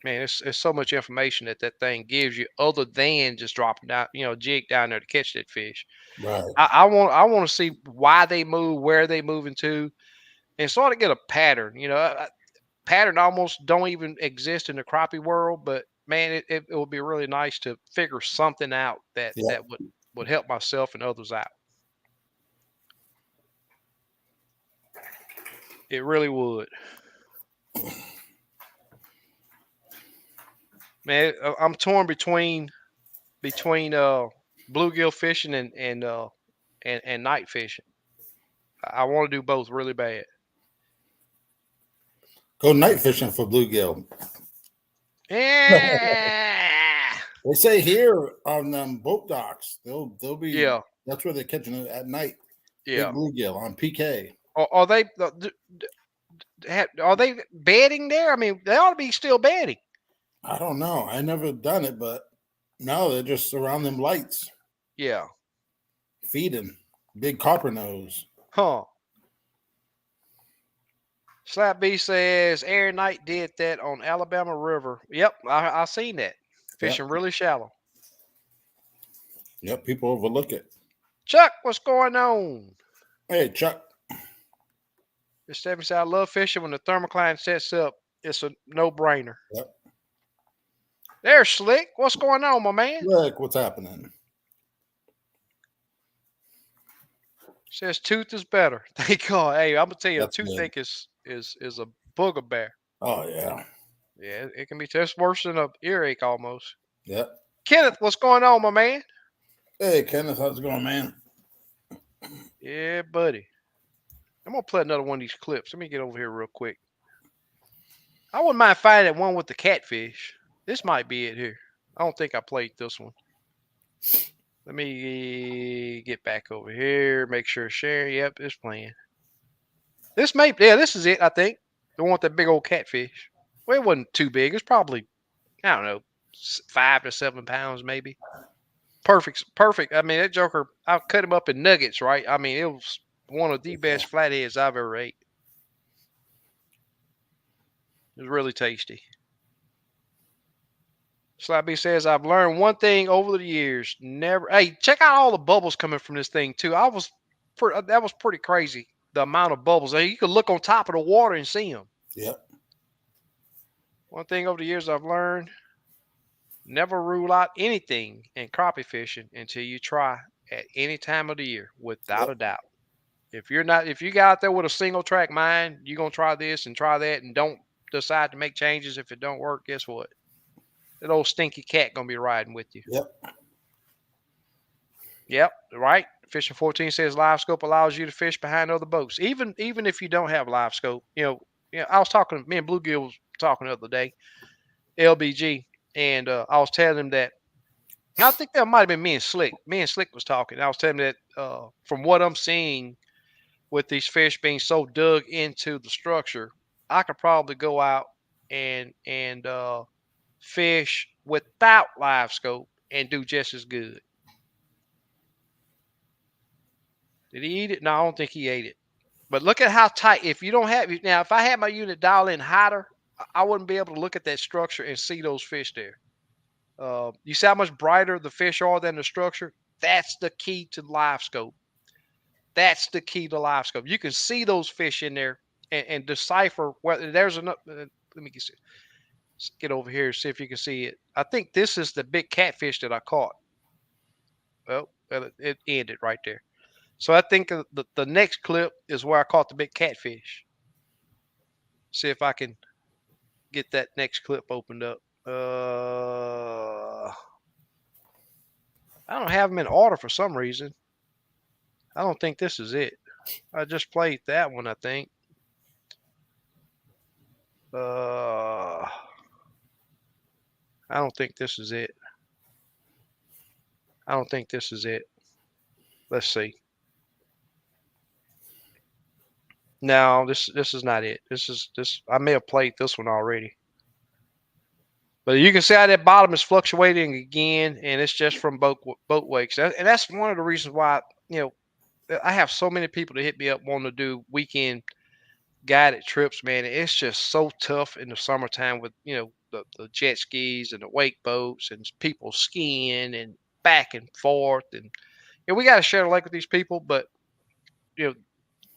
it's so much information that thing gives you other than just dropping down, jig down there to catch that fish.
Right.
I want to see why they move, where they moving to, and sort of get a pattern. Pattern almost don't even exist in the crappie world, but man, it would be really nice to figure something out that
Yeah.
that would help myself and others out. It really would. Man, I'm torn between bluegill fishing and night fishing. I want to do both really bad.
Go night fishing for bluegill.
Yeah,
They say here on boat docks, they'll be
yeah,
that's where they're catching it at night. Big
yeah.
bluegill on PK.
Are they are they bedding there? I mean, they ought to be still bedding.
I don't know. I never done it, but no, they're just around them lights,
Yeah,
feeding. Big copper nose.
huh? Slap B says Aaron Knight did that on Alabama River. Yep, I seen that.
Yep.
Fishing really shallow.
Yep. People overlook it.
Chuck, what's going on?
Hey, Chuck.
Miss Stephanie said, I love fishing when the thermocline sets up. It's a no brainer.
Yep.
There's Slick. What's going on, my man?
Look what's happening.
Says tooth is better. Thank God. Hey, I'm gonna tell you, a
That's good.
toothache is a booger bear.
Oh yeah.
Yeah, it can be just worse than a earache almost.
Yep.
Kenneth, what's going on, my man?
Hey, Kenneth, how's it going, man?
Yeah, buddy. I'm gonna play another one of these clips. Let me get over here real quick. I wouldn't mind finding that one with the catfish. This might be it here. I don't think I played this one. Let me get back over here. Make sure share. Yep, it's playing. This is it. I think the one with that big old catfish. Well, it wasn't too big. It's probably I don't know 5 to 7 pounds maybe. Perfect. I mean that joker. I cut him up in nuggets. Right. I mean it was one of the best flatheads I've ever ate. It was really tasty. Slappy says, I've learned one thing over the years. Never. Hey, check out all the bubbles coming from this thing too. That was pretty crazy. The amount of bubbles. You could look on top of the water and see them.
Yep.
One thing over the years I've learned: never rule out anything in crappie fishing until you try at any time of the year, without
Yep.
a doubt. If you got out there with a single track mind, you're gonna try this and try that, and don't decide to make changes if it don't work. Guess what? That old stinky cat gonna be riding with you.
Yep.
Yep, right. Fishing 14 says live scope allows you to fish behind other boats, even if you don't have live scope. I was talking. Me and Bluegill was talking the other day, LBG, and I was telling him that I think that might have been me and Slick. Me and Slick was talking. I was telling him that from what I'm seeing with these fish being so dug into the structure, I could probably go out and fish without live scope and do just as good. Did he eat it? No, I don't think he ate it. But look at how tight. If you don't have now, if I had my unit dial in hotter, I wouldn't be able to look at that structure and see those fish there. You see how much brighter the fish are than the structure? That's the key to live scope. That's the key to live scope. You can see those fish in there and decipher whether there's enough. Let me get over here and see if you can see it. I think this is the big catfish that I caught. Well, it ended right there. So I think the next clip is where I caught the big catfish. See if I can get that next clip opened up. I don't have them in order for some reason. I don't think this is it. I just played that one, I think. I don't think this is it. I don't think this is it. Let's see. No, this is not it. This. I may have played this one already. But you can see how that bottom is fluctuating again, and it's just from boat wakes. And that's one of the reasons why I have so many people that hit me up wanting to do weekend guided trips. Man, it's just so tough in the summertime with the jet skis and the wake boats and people skiing and back and forth. And we got to share the lake with these people, but you know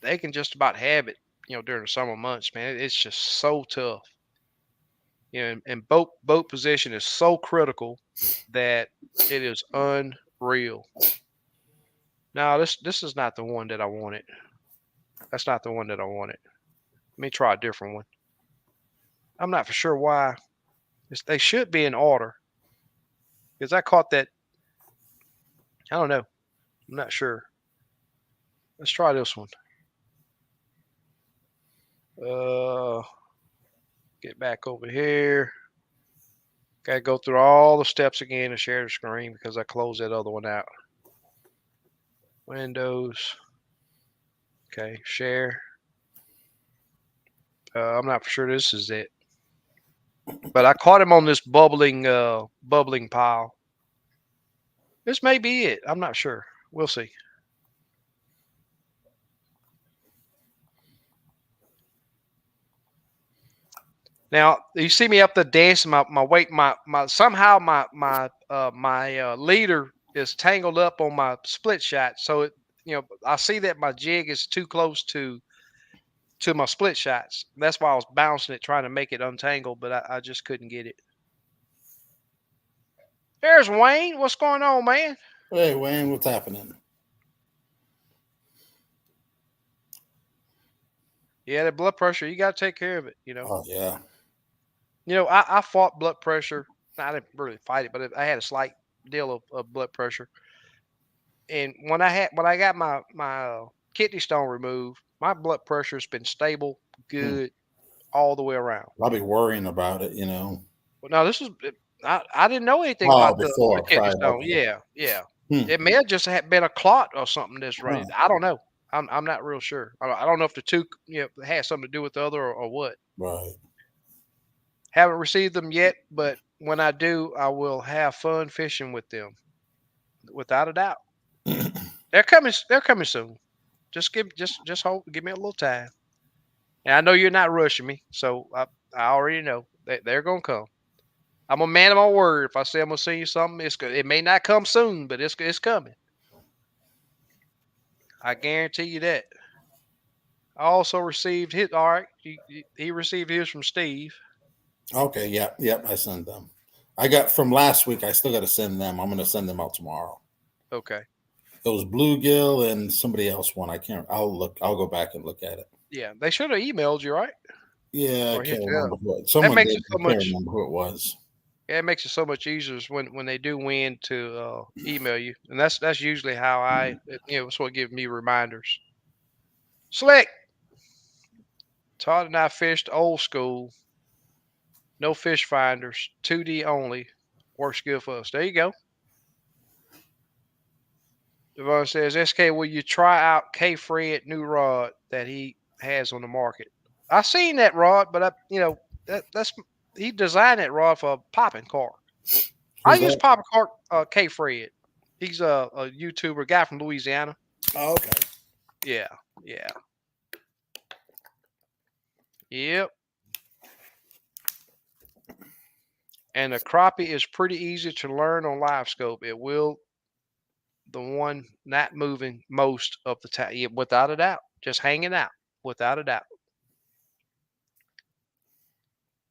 they can just about have it. During the summer months, man, it's just so tough. And boat position is so critical that it is unreal. Now this is not the one that I wanted. That's not the one that I wanted. Let me try a different one. I'm not for sure why. They should be in order because I caught that. I don't know. I'm not sure. Let's try this one. Uh, get back over here. Got to go through all the steps again to share the screen because I closed that other one out. Windows. Okay, share. I'm not for sure this is it, but I caught him on this bubbling pile. This may be it. I'm not sure. We'll see. Now you see me up there dancing. My weight, my somehow my leader is tangled up on my split shot. So I see that my jig is too close to my split shots. That's why I was bouncing it, trying to make it untangle, but I just couldn't get it. There's Wayne. What's going on, man?
Hey, Wayne, what's happening?
Yeah, the blood pressure. You got to take care of it.
Oh, yeah.
I fought blood pressure. I didn't really fight it, but I had a slight deal of blood pressure. And when I got my kidney stone removed, my blood pressure has been stable,
Hmm.
good, all the way around.
I'll be worrying about it, you know.
Well, now this is I didn't know anything
Oh,
about the
before,
kidney
prior,
stone.
okay.
Yeah, yeah.
Hmm.
It may have just been a clot or something that's ready.
Oh,
I don't know. I'm not real sure. I don't know if the two had something to do with the other or what.
right.
Haven't received them yet, but when I do, I will have fun fishing with them, without a doubt. They're coming. They're coming soon. Just hold. Give me a little time. And I know you're not rushing me, so I already know they're gonna come. I'm a man of my word. If I say I'm gonna send you something, it's good. It may not come soon, but it's coming. I guarantee you that. I also received his. All right, he received his from Steve.
Okay, yep, yep. I send them. I got from last week. I still got to send them. I'm going to send them out tomorrow.
Okay.
It was bluegill and somebody else one. I can't. I'll look. I'll go back and look at it.
Yeah, they should have emailed you, right?
Yeah, I
Or hit
can't
you up.
remember who.
That
Someone
makes
did.
it
I
so
can't
much.
remember who it was.
Yeah, it makes it so much easier when they do win to email you, and that's usually how it's what gives me reminders. Slick. Todd and I fished old school, no fish finders, 2D only. Works good for us. There you go. Devon says, SK, will you try out K Fred new rod that he has on the market? I seen that rod, but that's he designed that rod for a popping cork. I
Who's
use
that?
popping cork K Fred. He's a YouTuber guy from Louisiana.
Oh, okay.
Yeah, yeah, yep. And the crappie is pretty easy to learn on live scope. It will the one not moving most of the time, yeah, without a doubt. Just hanging out, without a doubt.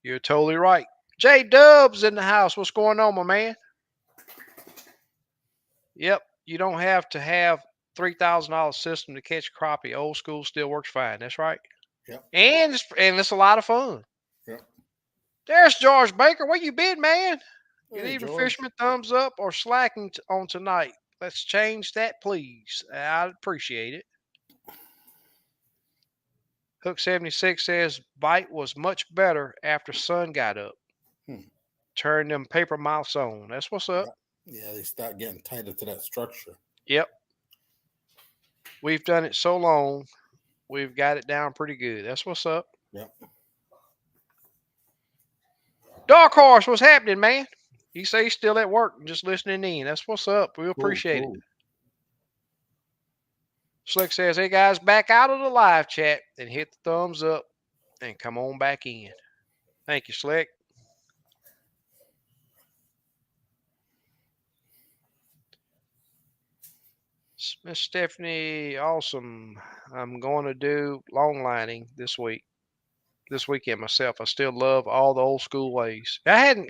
You're totally right. J Dub's in the house. What's going on, my man? Yep, you don't have to have $3,000 system to catch crappie. Old school still works fine. That's right,
Yep.
and it's a lot of fun.
Yep.
There's George Baker. Where you been, man? Good
Hey,
evening,
George.
fisherman. Thumbs up or slacking on tonight. Let's change that, please. I'd appreciate it. Hook 76 says bite was much better after sun got up.
Hmm.
Turn them paper mouths on. That's what's up.
Yep. Yeah, they start getting tighter to that structure.
Yep. We've done it so long. We've got it down pretty good. That's what's up.
Yep.
Dark Horse, what's happening, man? He say he's still at work and just listening in. That's what's up. We
Cool.
appreciate it.
Cool.
Slick says, hey guys, back out of the live chat and hit the thumbs up and come on back in. Thank you, Slick. Miss Stephanie, awesome. I'm going to do long lining this weekend myself. I still love all the old school ways. I hadn't,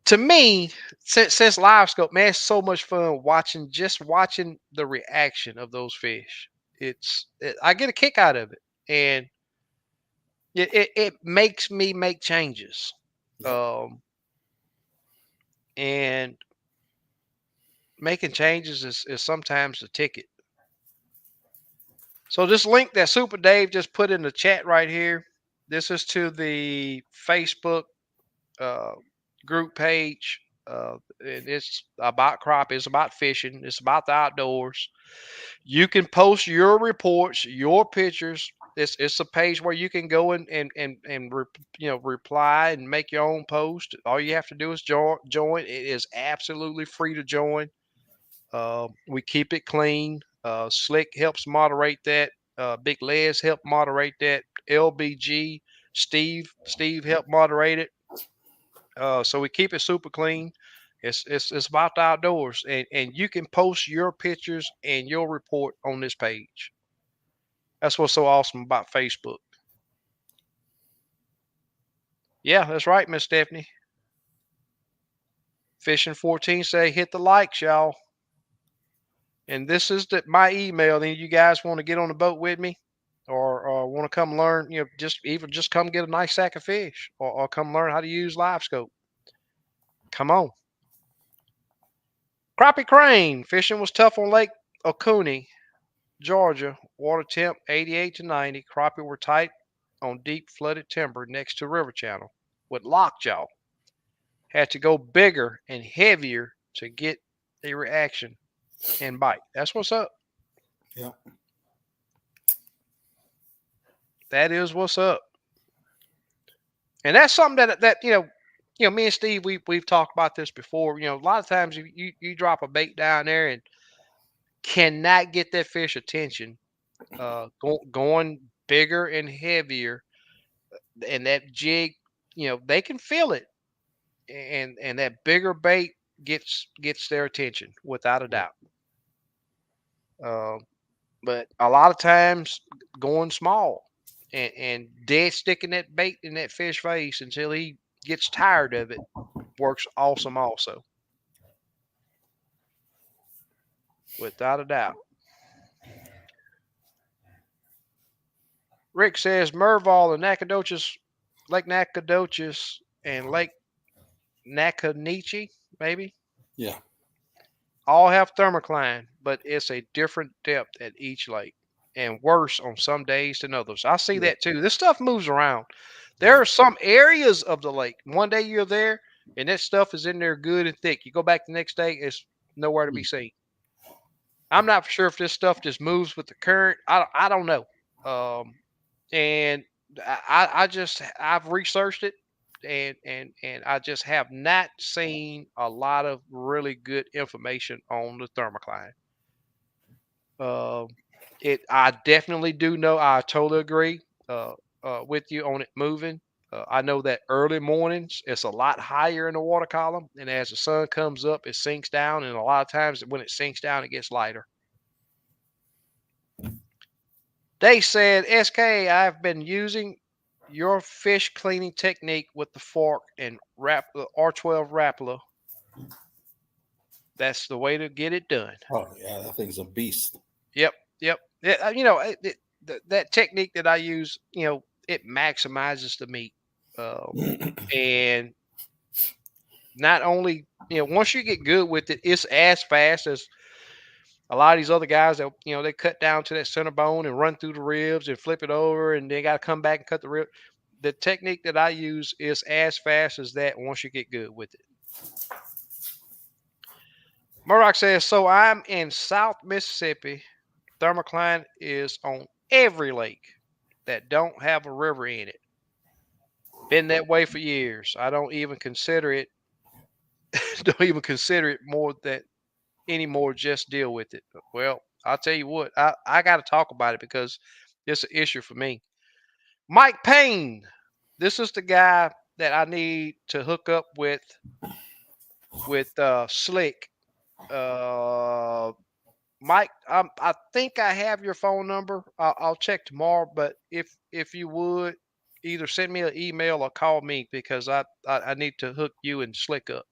to me, since live scope, man, it's so much fun watching the reaction of those fish. I get a kick out of it, and it makes me make changes.
Yep.
Um, and making changes is sometimes the ticket. So this link that Super Dave just put in the chat right here, this is to the Facebook uh, group page. And it's about crop. It's about fishing. It's about the outdoors. You can post your reports, your pictures. It's a page where you can go and reply and make your own post. All you have to do is join. It is absolutely free to join. We keep it clean. Slick helps moderate that. Big Les help moderate that. LBG, Steve helped moderate it. So we keep it super clean. It's about the outdoors, and you can post your pictures and your report on this page. That's what's so awesome about Facebook. Yeah, that's right, Miss Stephanie. Fishing 14 say hit the likes, y'all. And this is my email. And you guys want to get on the boat with me, or want to come learn, just come get a nice sack of fish, or come learn how to use live scope. Come on. Crappie crane fishing was tough on Lake Oconee, Georgia. Water temp 88 to 90. Crappie were tight on deep flooded timber next to river channel with lockjaw had to go bigger and heavier to get a reaction and bite. That's what's up.
Yeah.
That is what's up. And that's something that me and Steve we've talked about this before. A lot of times you drop a bait down there and cannot get that fish attention, going bigger and heavier, and that jig, they can feel it, and that bigger bait gets their attention without a doubt. Uh, but a lot of times going small and dead sticking that bait in that fish face until he gets tired of it works awesome also, without a doubt. Rick says Merval and Nacogdoches, Lake Nacogdoches and Lake Nacognichi, maybe,
Yeah.
all have thermocline, but it's a different depth at each lake and worse on some days than others. I see
Yeah.
that too. This stuff moves around. There are some areas of the lake. One day you're there and that stuff is in there good and thick. You go back the next day, it's nowhere to be seen. I'm not sure if this stuff just moves with the current. I don't know. And I've researched it, and I just have not seen a lot of really good information on the thermocline. Uh, I definitely do know. I totally agree uh, with you on it moving. I know that early mornings it's a lot higher in the water column, and as the sun comes up, it sinks down. And a lot of times when it sinks down, it gets lighter. They said, SK, I've been using your fish cleaning technique with the fork and R12 Rapala. That's the way to get it done.
Oh yeah, that thing's a beast.
Yep, yep. That technique that I use, it maximizes the meat. And not only, once you get good with it, it's as fast as a lot of these other guys that they cut down to that center bone and run through the ribs and flip it over, and they got to come back and cut the rib. The technique that I use is as fast as that once you get good with it. Murdoch says, so I'm in South Mississippi. Thermocline is on every lake that don't have a river in it. Been that way for years. I don't even consider it. Don't even consider it more that anymore. Just deal with it. Well, I'll tell you what. I got to talk about it because it's an issue for me. Mike Payne. This is the guy that I need to hook up with Slick. Uh, Mike, I think I have your phone number. I'll check tomorrow, but if you would either send me an email or call me because I need to hook you and Slick up,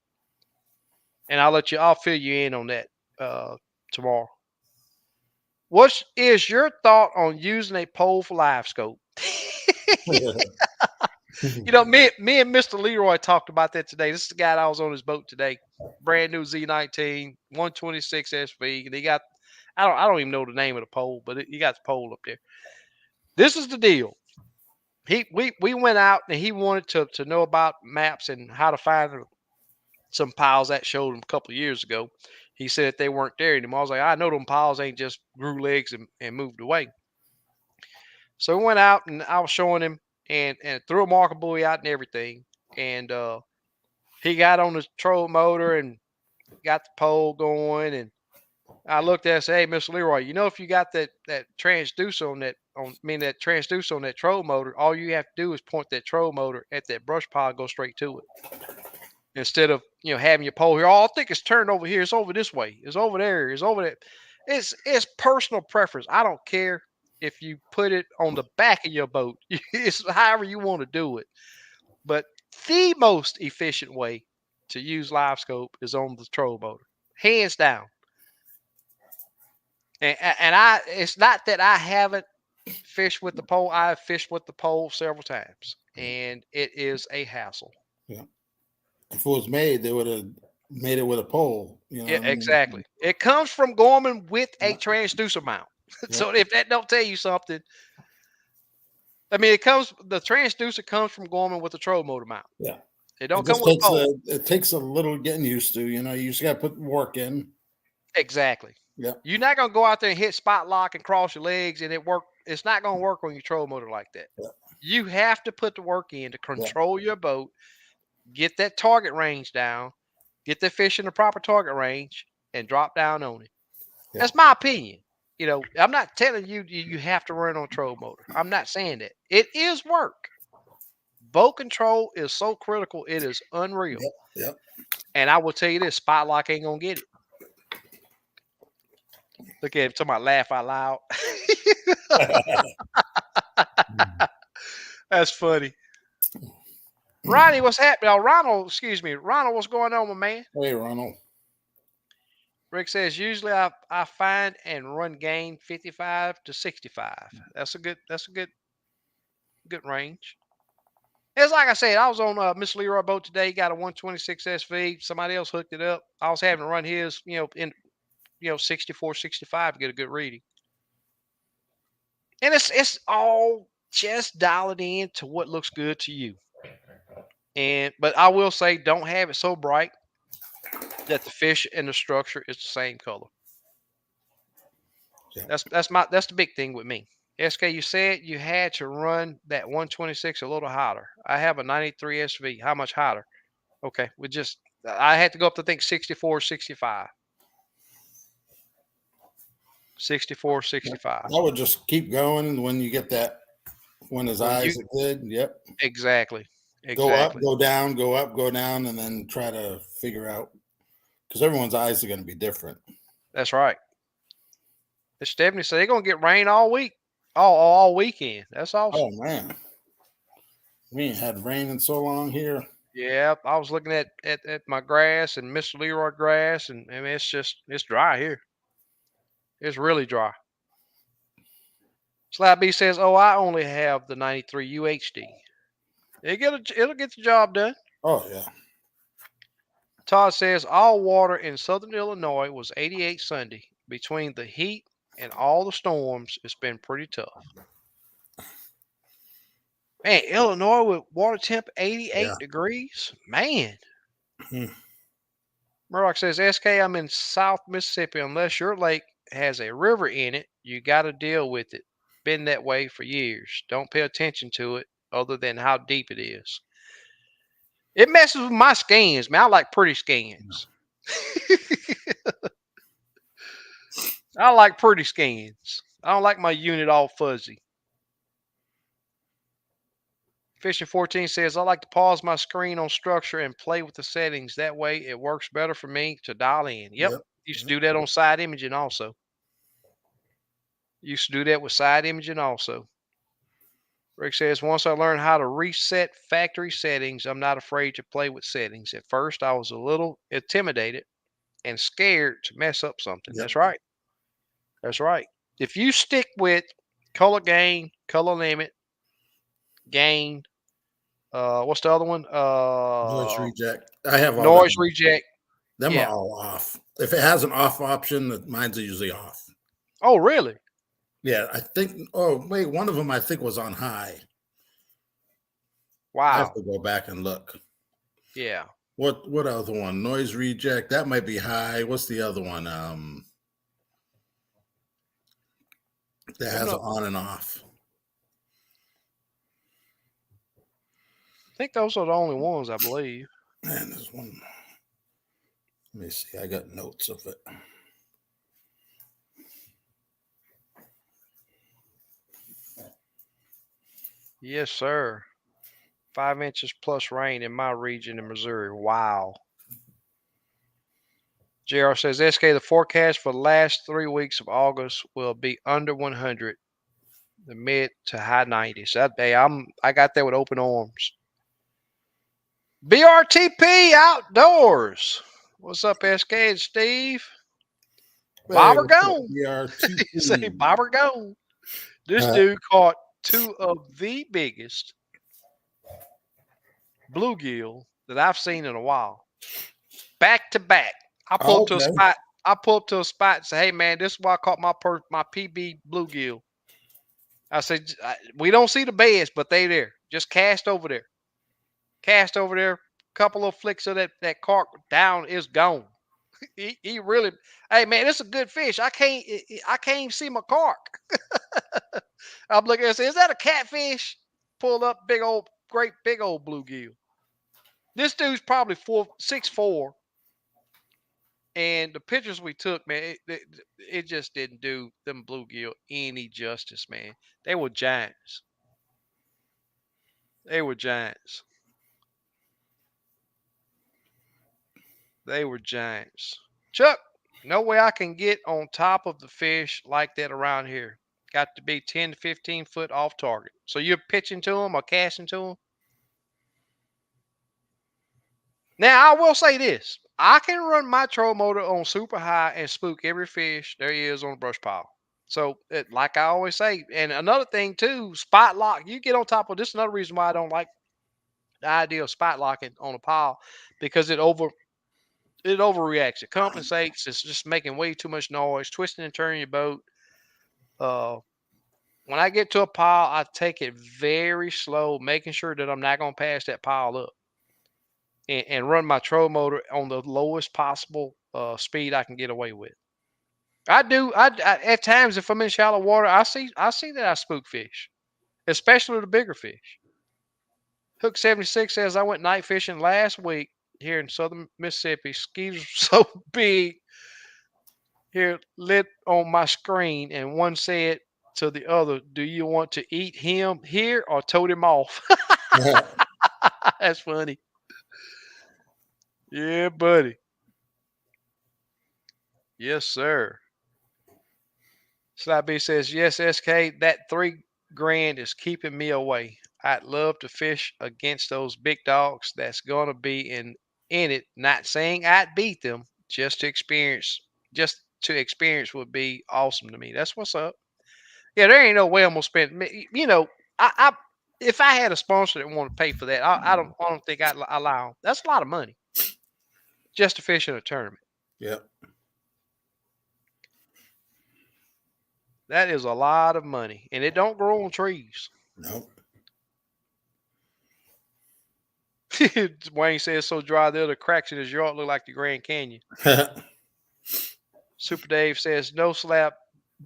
and I'll fill you in on that tomorrow. What is your thought on using a pole for live scope? Me and Mr. Leroy talked about that today. This is the guy that I was on his boat today. Brand new Z19, 126 SV. And he got, I don't even know the name of the pole, but he got the pole up there. This is the deal. We went out and he wanted to know about maps and how to find some piles that showed him a couple of years ago. He said that they weren't there anymore. I was like, I know them piles ain't just grew legs and moved away. So we went out and I was showing him and threw a marker buoy out and everything. And he got on the trolling motor and got the pole going. And I looked at it and said, hey, Mr. Leroy, if you got that transducer that transducer on that troll motor, all you have to do is point that troll motor at that brush pile and go straight to it. Instead of having your pole here, I think it's turned over here. It's over this way. It's over there. It's over there. It's personal preference. I don't care if you put it on the back of your boat. It's however you want to do it. But the most efficient way to use live scope is on the troll motor, hands down. And it's not that I haven't fished with the pole. I've fished with the pole several times, and it is a hassle.
Yeah. If it was made, they would have made it with a pole.
Yeah, exactly. It comes from Gorman with a
Yeah.
transducer mount.
Yeah.
So if that don't tell you something, I mean, the transducer comes from Gorman with the trolling motor mount.
Yeah.
It
It
don't come
just
with a
takes
pole.
a little getting used to. You just got to put work in.
Exactly.
Yeah.
You're not gonna go out there and hit spot lock and cross your legs and it work. It's not gonna work on your troll motor like that.
Yeah.
You have to put the work in to
Yeah.
control your boat, get that target range down, get the fish in the proper target range, and drop down on it.
Yeah.
That's my opinion. I'm not telling you have to run on a troll motor. I'm not saying that. It is work. Boat control is so critical, it is unreal.
Yep. Yep.
And I will tell you this, spot lock ain't gonna get it. Look at him talking about laugh out loud. That's funny. Ronnie, what's happening? Oh, Ronald, excuse me. Ronald, what's going on, my man?
Hey, Ronald.
Rick says usually I find and run gain 55 to 65. That's a good range. It's like I said, I was on Miss Leroy boat today. Got a 126 SV. Somebody else hooked it up. I was having to run his, in 64, 65 to get a good reading. And it's all just dial it in to what looks good to you. But I will say, don't have it so bright that the fish and the structure is the same color.
Yeah.
That's the big thing with me. SK, you said you had to run that 126 a little hotter. I have a 93 SV. How much hotter? Okay, I had to go up to think 64, 65. 64, 65.
I would just keep going when you get that. When his
When
eyes
you
are good, yep.
exactly,
Go up,
exactly.
go down, go up, go down, and then try to figure out because everyone's eyes are going to be different.
That's right. As Stephanie said, they're gonna get rain all week, all weekend. That's awesome.
Oh man, we ain't had rain in so long here.
Yeah, I was looking at my grass and Mr. Leroy grass, and I mean it's dry here. It's really dry. Slab B says, "Oh, I only have the 93 UHD. It'll get the job done."
Oh yeah,
Todd says, "All water in southern Illinois was 88 Sunday. Between the heat and all the storms, it's been pretty tough." Man, Illinois with water temp
yeah.
88 degrees. Man.
Hmm.
Murdoch says, SK, I'm in South Mississippi. Unless your lake has a river in it, you got to deal with it. Been that way for years. Don't pay attention to it other than how deep it is. It messes with my skins, man. I like pretty skins. I like pretty skins. I don't like my unit all fuzzy. Fishing 14 says, I like to pause my screen on structure and play with the settings. That way it works better for me to dial in. Yep.
Yep.
Used to
Yep.
do that on side imaging also. Used to do that with side imaging also. Rick says, once I learned how to reset factory settings, I'm not afraid to play with settings. At first, I was a little intimidated and scared to mess up something.
Yep.
That's right. That's right. If you stick with color gain, color limit, gain, what's the other one?
Noise reject. I have all
Noise
that.
reject.
Them are
Yeah.
all off. If it has an off option, mine's are usually off.
Oh, really?
Yeah, I think. Oh, wait, one of them I think was on high. I have
Wow.
to go back and look.
Yeah.
What other one? Noise reject. That might be high. What's the other one? That
Them
has
no,
an on and off.
I think those are the only ones, I believe.
Man, there's one. Let me see. I got notes of it.
Yes, sir. 5 inches plus rain in my region in Missouri. Wow. JR says, SK, the forecast for the last 3 weeks of August will be under 100, the mid to high 90s. That day, I got there with open arms. BRTP Outdoors. What's up, SK and Steve?
Hey,
Bobber
what's up?
gone. You say
BRTP.
Bobber gone. This
Uh,
dude caught two of the biggest bluegill that I've seen in a while. Back to back. I pull up to a
okay.
spot. I pull up to a spot and say, "Hey man, this is why I caught my PB bluegill." I said, we don't see the beds, but they there. Just cast over there. Cast over there. Couple of flicks of that carp down is gone. He really, hey man, it's a good fish. I can't even see my carp. I'm looking and say, is that a catfish? Pulled up big old, great big old bluegill. This dude's probably 6'4", and the pictures we took, man, it just didn't do them bluegill any justice, man. They were giants. They were giants. They were giants. Chuck, no way I can get on top of the fish like that around here. Got to be 10 to 15 foot off target. So you're pitching to them or casting to them? Now, I will say this. I can run my trolling motor on super high and spook every fish there is on a brush pile. So, like I always say, and another thing too, spot lock. You get on top of this. Is another reason why I don't like the idea of spot locking on a pile, because it overreacts. It compensates. It's just making way too much noise, twisting and turning your boat. Uh, when I get to a pile, I take it very slow, making sure that I'm not going to pass that pile up, and run my troll motor on the lowest possible speed I can get away with. I do. I at times, if I'm in shallow water, I see that I spook fish, especially the bigger fish. Hook 76 says I went night fishing last week here in southern Mississippi. Skeeters were so big here lit on my screen, and one said to the other, "Do you want to eat him here or tote him off?" That's funny. Yeah, buddy. Yes, sir. Slap B says, "Yes, SK, that 3 grand is keeping me away. I'd love to fish against those big dogs that's gonna be in it. Not saying I'd beat them, just to experience would be awesome to me." That's what's up. Yeah, there ain't no way I'm gonna spend. I if I had a sponsor that wanted to pay for that, I don't think I'd allow 'em. That's a lot of money just to fish in a tournament.
Yep.
That is a lot of money, and it don't grow on trees.
Nope.
Wayne says so dry the other cracks in his yard look like the Grand Canyon. Super Dave says no slap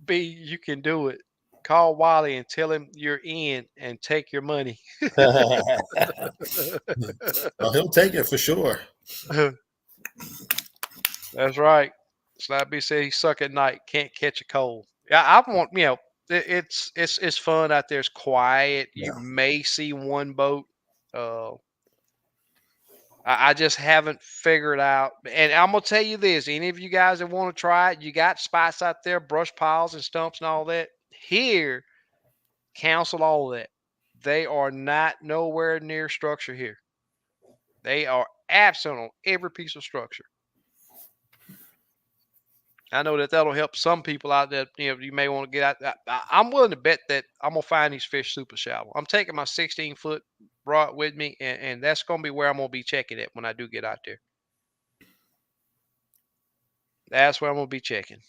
B, you can do it. Call Wally and tell him you're in and take your money.
Well, he'll take it for sure.
That's right. Slap B said he suck at night, can't catch a cold. Yeah, I want it's fun out there. It's quiet. You
Yeah.
may see one boat. Uh, I just haven't figured out. And I'm gonna tell you this: any of you guys that want to try it, you got spots out there, brush piles and stumps and all that. Here, cancel all that. They are not nowhere near structure here. They are absent on every piece of structure. I know that that'll help some people out that you may want to get out. I'm willing to bet that I'm gonna find these fish super shallow. I'm taking my 16-foot rod with me, and that's gonna be where I'm gonna be checking it when I do get out there. That's where I'm gonna be checking.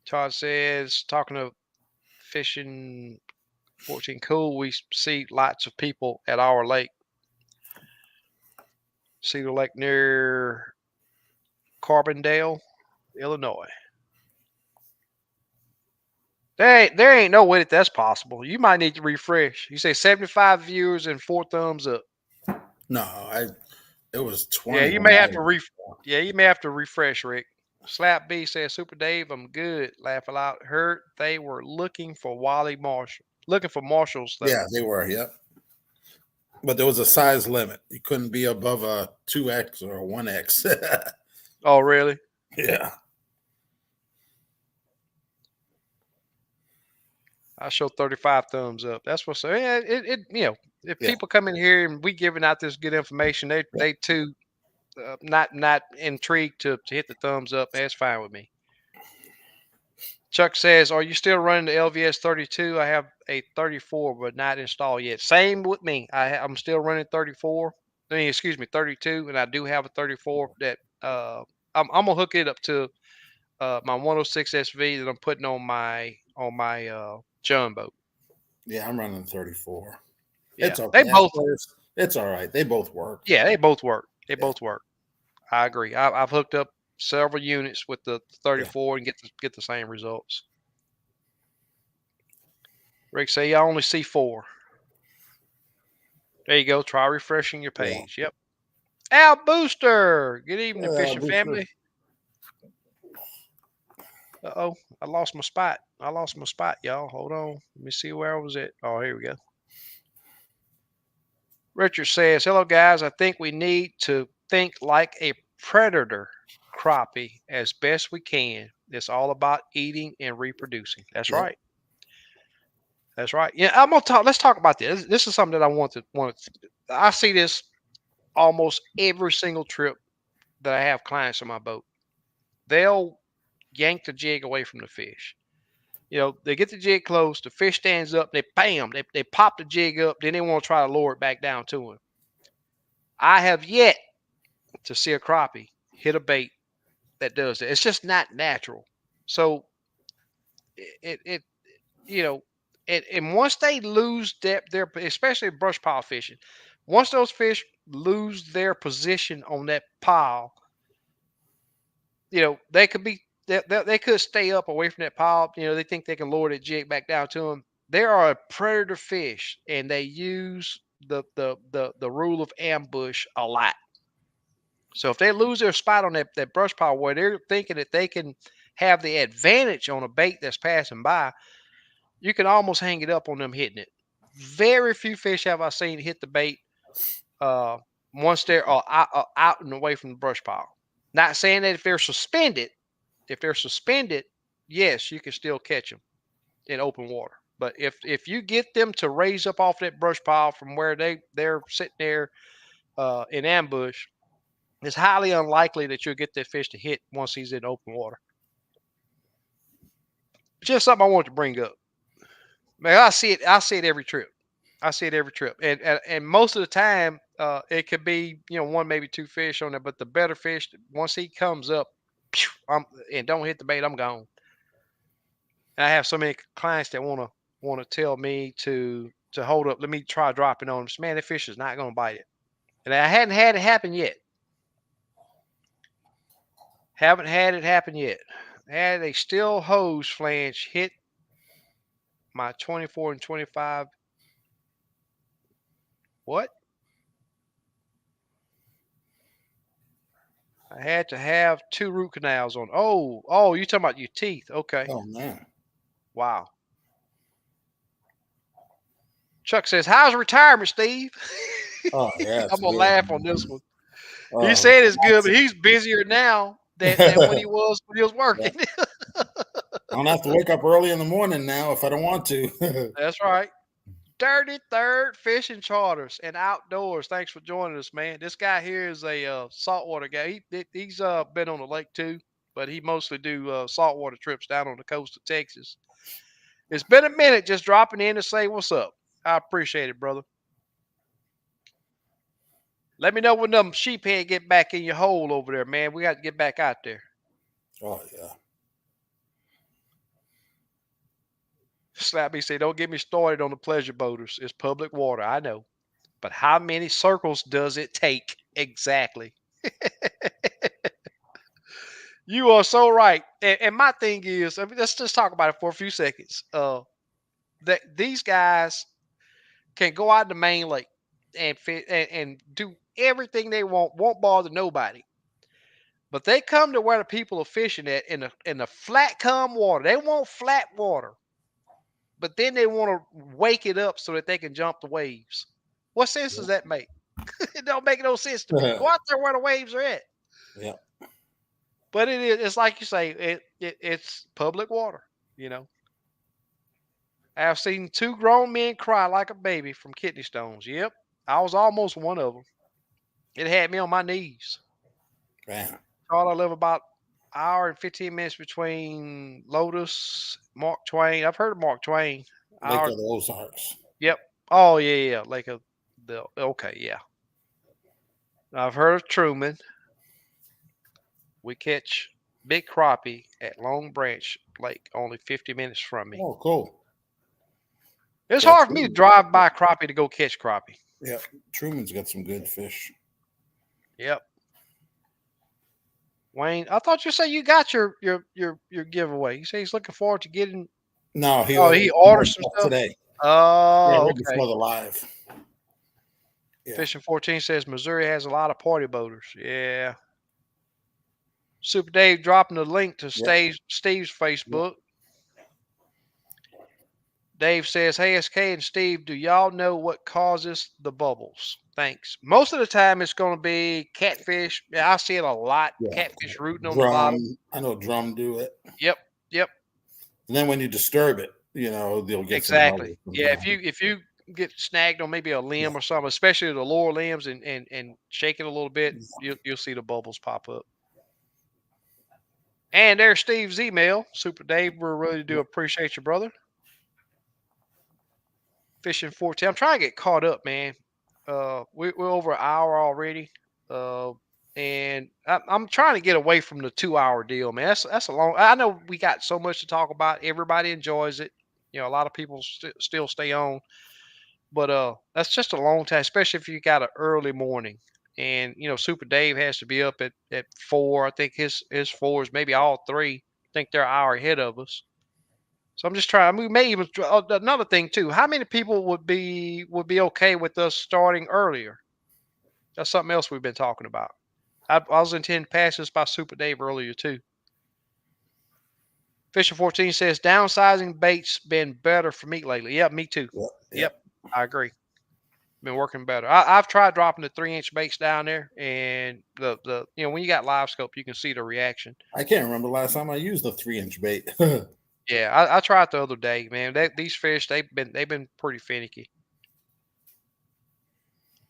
Todd says, talking of fishing 14 cool, we see lots of people at our lake. Cedar Lake near Carbondale, Illinois. There ain't no way that that's possible. You might need to refresh. You say 75 viewers and 4 thumbs up.
No, it was
Yeah,
20
you
when
may
I
have to
was.
yeah, you may have to refresh, Rick. Slap B says, Super Dave, I'm good. Laugh aloud. Heard they were looking for Wally Marshall. Looking for Marshalls though.
Yeah, they were. Yep. But there was a size limit. You couldn't be above a 2X or a 1X.
Oh, really?
Yeah.
I show 35 thumbs up. That's what's yeah, if
Yeah.
people come in here and we giving out this good information, they too not intrigued to hit the thumbs up. That's fine with me. Chuck says, "Are you still running the LVS 32? I have a 34, but not installed yet." Same with me. I'm still running 34. I mean, excuse me, 32, and I do have a 34 that I'm gonna hook it up to my 106 SV that I'm putting on my John boat.
Yeah, I'm running 34.
Yeah,
It's
they
okay. At
both.
first, it's all right. They both work.
Yeah, they both work. They
Yeah,
both work. I agree. I've hooked up several units with the
yeah,
34 and get the same results. Rick say I only see 4. There you go. Try refreshing your
yeah.
page. Yep. Al Booster. Good evening,
Yeah,
fishing
Booster.
family. Uh-oh. I lost my spot. I lost my spot, y'all. Hold on. Let me see where I was at. Oh, here we go. Richard says, hello, guys. I think we need to think like a predator crappie as best we can. It's all about eating and reproducing. That's
Yep.
right. That's right. Yeah, I'm gonna talk. Let's talk about this. This is something that I want to. I see this almost every single trip that I have clients on my boat. They'll yank the jig away from the fish. They get the jig close, the fish stands up, they bam, they pop the jig up, then they want to try to lower it back down to him. I have yet to see a crappie hit a bait that does it. It's just not natural. So it you know, and once they lose their especially brush pile fishing, once those fish lose their position on that pile, they could be they could stay up away from that pile. They think they can lower that jig back down to them. They are a predator fish, and they use the rule of ambush a lot. So if they lose their spot on that brush pile where they're thinking that they can have the advantage on a bait that's passing by, you can almost hang it up on them hitting it. Very few fish have I seen hit the bait uh, once they're out and away from the brush pile. Not saying that if they're suspended, yes, you can still catch them in open water. But if you get them to raise up off that brush pile from where they're sitting there in ambush, it's highly unlikely that you'll get that fish to hit once he's in open water. Just something I want to bring up. Man, I see it. I see it every trip. I see it every trip, and most of the time, it could be one maybe two fish on there, but the better fish once he comes up, and don't hit the bait, I'm gone. And I have so many clients that want to tell me to hold up. Let me try dropping on him. Man, that fish is not going to bite it, and I hadn't had it happen yet. Haven't had it happen yet. Had a still hose flange hit my 24 and 25. What? I had to have 2 root canals on. Oh, you talking about your teeth? Okay.
Oh man.
Wow. Chuck says, "How's retirement, Steve?"
Oh yeah, it's
I'm gonna
good.
laugh on this one. He
Oh,
said it's good, but
relaxing.
he's busier now than when he was
Yeah.
working.
I don't have to wake up early in the morning now if I don't want to.
That's right. 33rd Fishing Charters and Outdoors. Thanks for joining us, man. This guy here is a saltwater guy. He's been on the lake too, but he mostly do saltwater trips down on the coast of Texas. It's been a minute just dropping in to say what's up. I appreciate it, brother. Let me know when them sheephead get back in your hole over there, man. We got to get back out there.
Oh yeah.
Slappy say, don't get me started on the pleasure boaters. It's public water. I know. But how many circles does it take? Exactly. You are so right. And my thing is, I mean, let's just talk about it for a few seconds. That these guys can go out in the main lake and fit and do everything they want, won't bother nobody. But they come to where the people are fishing at in the flat calm water. They want flat water, but then they want to wake it up so that they can jump the waves. What sense does that make? It don't make no sense to me.
Yeah.
Go out there where the waves are at.
Yeah.
But it's like you say, it's public water, you know. I've seen 2 grown men cry like a baby from kidney stones. Yep. I was almost one of them. It had me on my knees.
Man.
Thought I live about hour and 15 minutes between Lotus, Mark Twain. I've heard of Mark Twain.
Lake
Hour,
of the Ozarks.
yep. Oh yeah. Like the okay, yeah. I've heard of Truman. We catch big crappie at Long Branch Lake, only 50 minutes from me.
Oh, cool.
It's
Yeah,
hard for me to drive by crappie to go catch crappie.
yeah. Truman's got some good fish.
Yep. Wayne, I thought you said you got your giveaway. You say he's looking forward to getting.
No, he
Oh,
ordered
he
more
ordered some
stuff
stuff.
today. Yeah,
Oh,
right
okay.
before the live. Yeah.
Fishing 14 says Missouri has a lot of party boaters. Yeah. Super Dave dropping the link to
Yep.
Steve's
Yep.
Facebook. Dave says, "Hey, SK and Steve, do y'all know what causes the bubbles? Thanks." Most of the time, it's going to be catfish. Yeah, I see it a lot.
Yeah.
Catfish rooting on the bottom.
Drum. I know drum do it.
Yep, yep,
And then when you disturb it, they'll get some
exactly.
bubbles from
Yeah,
drum.
if you get snagged on maybe a
Yeah.
limb or something, especially the lower limbs, and shake it a little bit, you'll see the bubbles pop up. And there's Steve's email. Super Dave, we really do
Yeah.
appreciate you, brother. Fishing 14. I'm trying to get caught up, man. We're over an hour already. Uh, and I'm trying to get away from the 2 hour deal, man. That's a long. I know we got so much to talk about. Everybody enjoys it. A lot of people still stay on, but that's just a long time, especially if you got an early morning. And Super Dave has to be up at 4. I think his four is maybe all three. I think they're an hour ahead of us. So I'm just trying. We may even another thing too. How many people would be okay with us starting earlier? That's something else we've been talking about. I was intending to pass this by Super Dave earlier too. Fisher 14 says downsizing baits been better for me lately. Yep, me too.
Yep.
Yep,
Yep.
I agree. Been working better. I've tried dropping the 3-inch baits down there, and the when you got live scope, you can see the reaction.
I can't remember last time I used a 3-inch bait.
Yeah, I tried the other day, man. These fish they've been pretty finicky.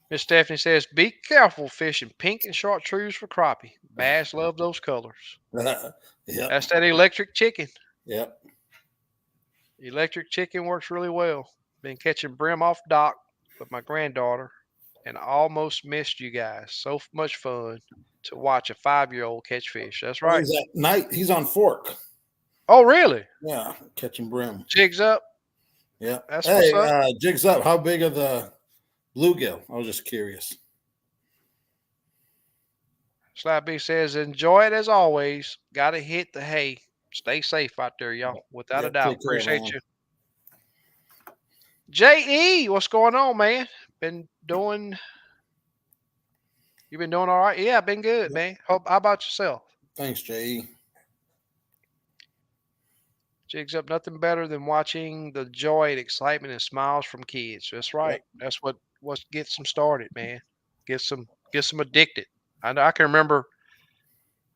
Miss Stephanie says, "Be careful fishing pink and chartreuse for crappie. Bass love those colors."
Yep.
That's that electric chicken.
Yep.
Electric chicken works really well. Been catching brim off dock with my granddaughter, and almost missed you guys. So much fun to watch a 5-year-old catch fish. That's
Well,
right.
he's at night. He's on fork.
Oh, really?
Yeah, catching brim.
Jigs up.
Yeah.
That's what's
Hey,
up.
jigs up. How big are the bluegill? I was just curious.
Slap B says, "Enjoy it as always. Got to hit the hay. Stay safe out there, y'all. Without a
Yep.
doubt.
Take care,
Appreciate
man.
you." JE, what's going on, man? Been doing You been doing all right? Yeah, I've been good,
Yep.
man. How about yourself?
Thanks, Jay.
Jigs up, nothing better than watching the joy and excitement and smiles from kids. That's right.
Yep.
That's what gets them started, man. Gets them addicted. I know I can remember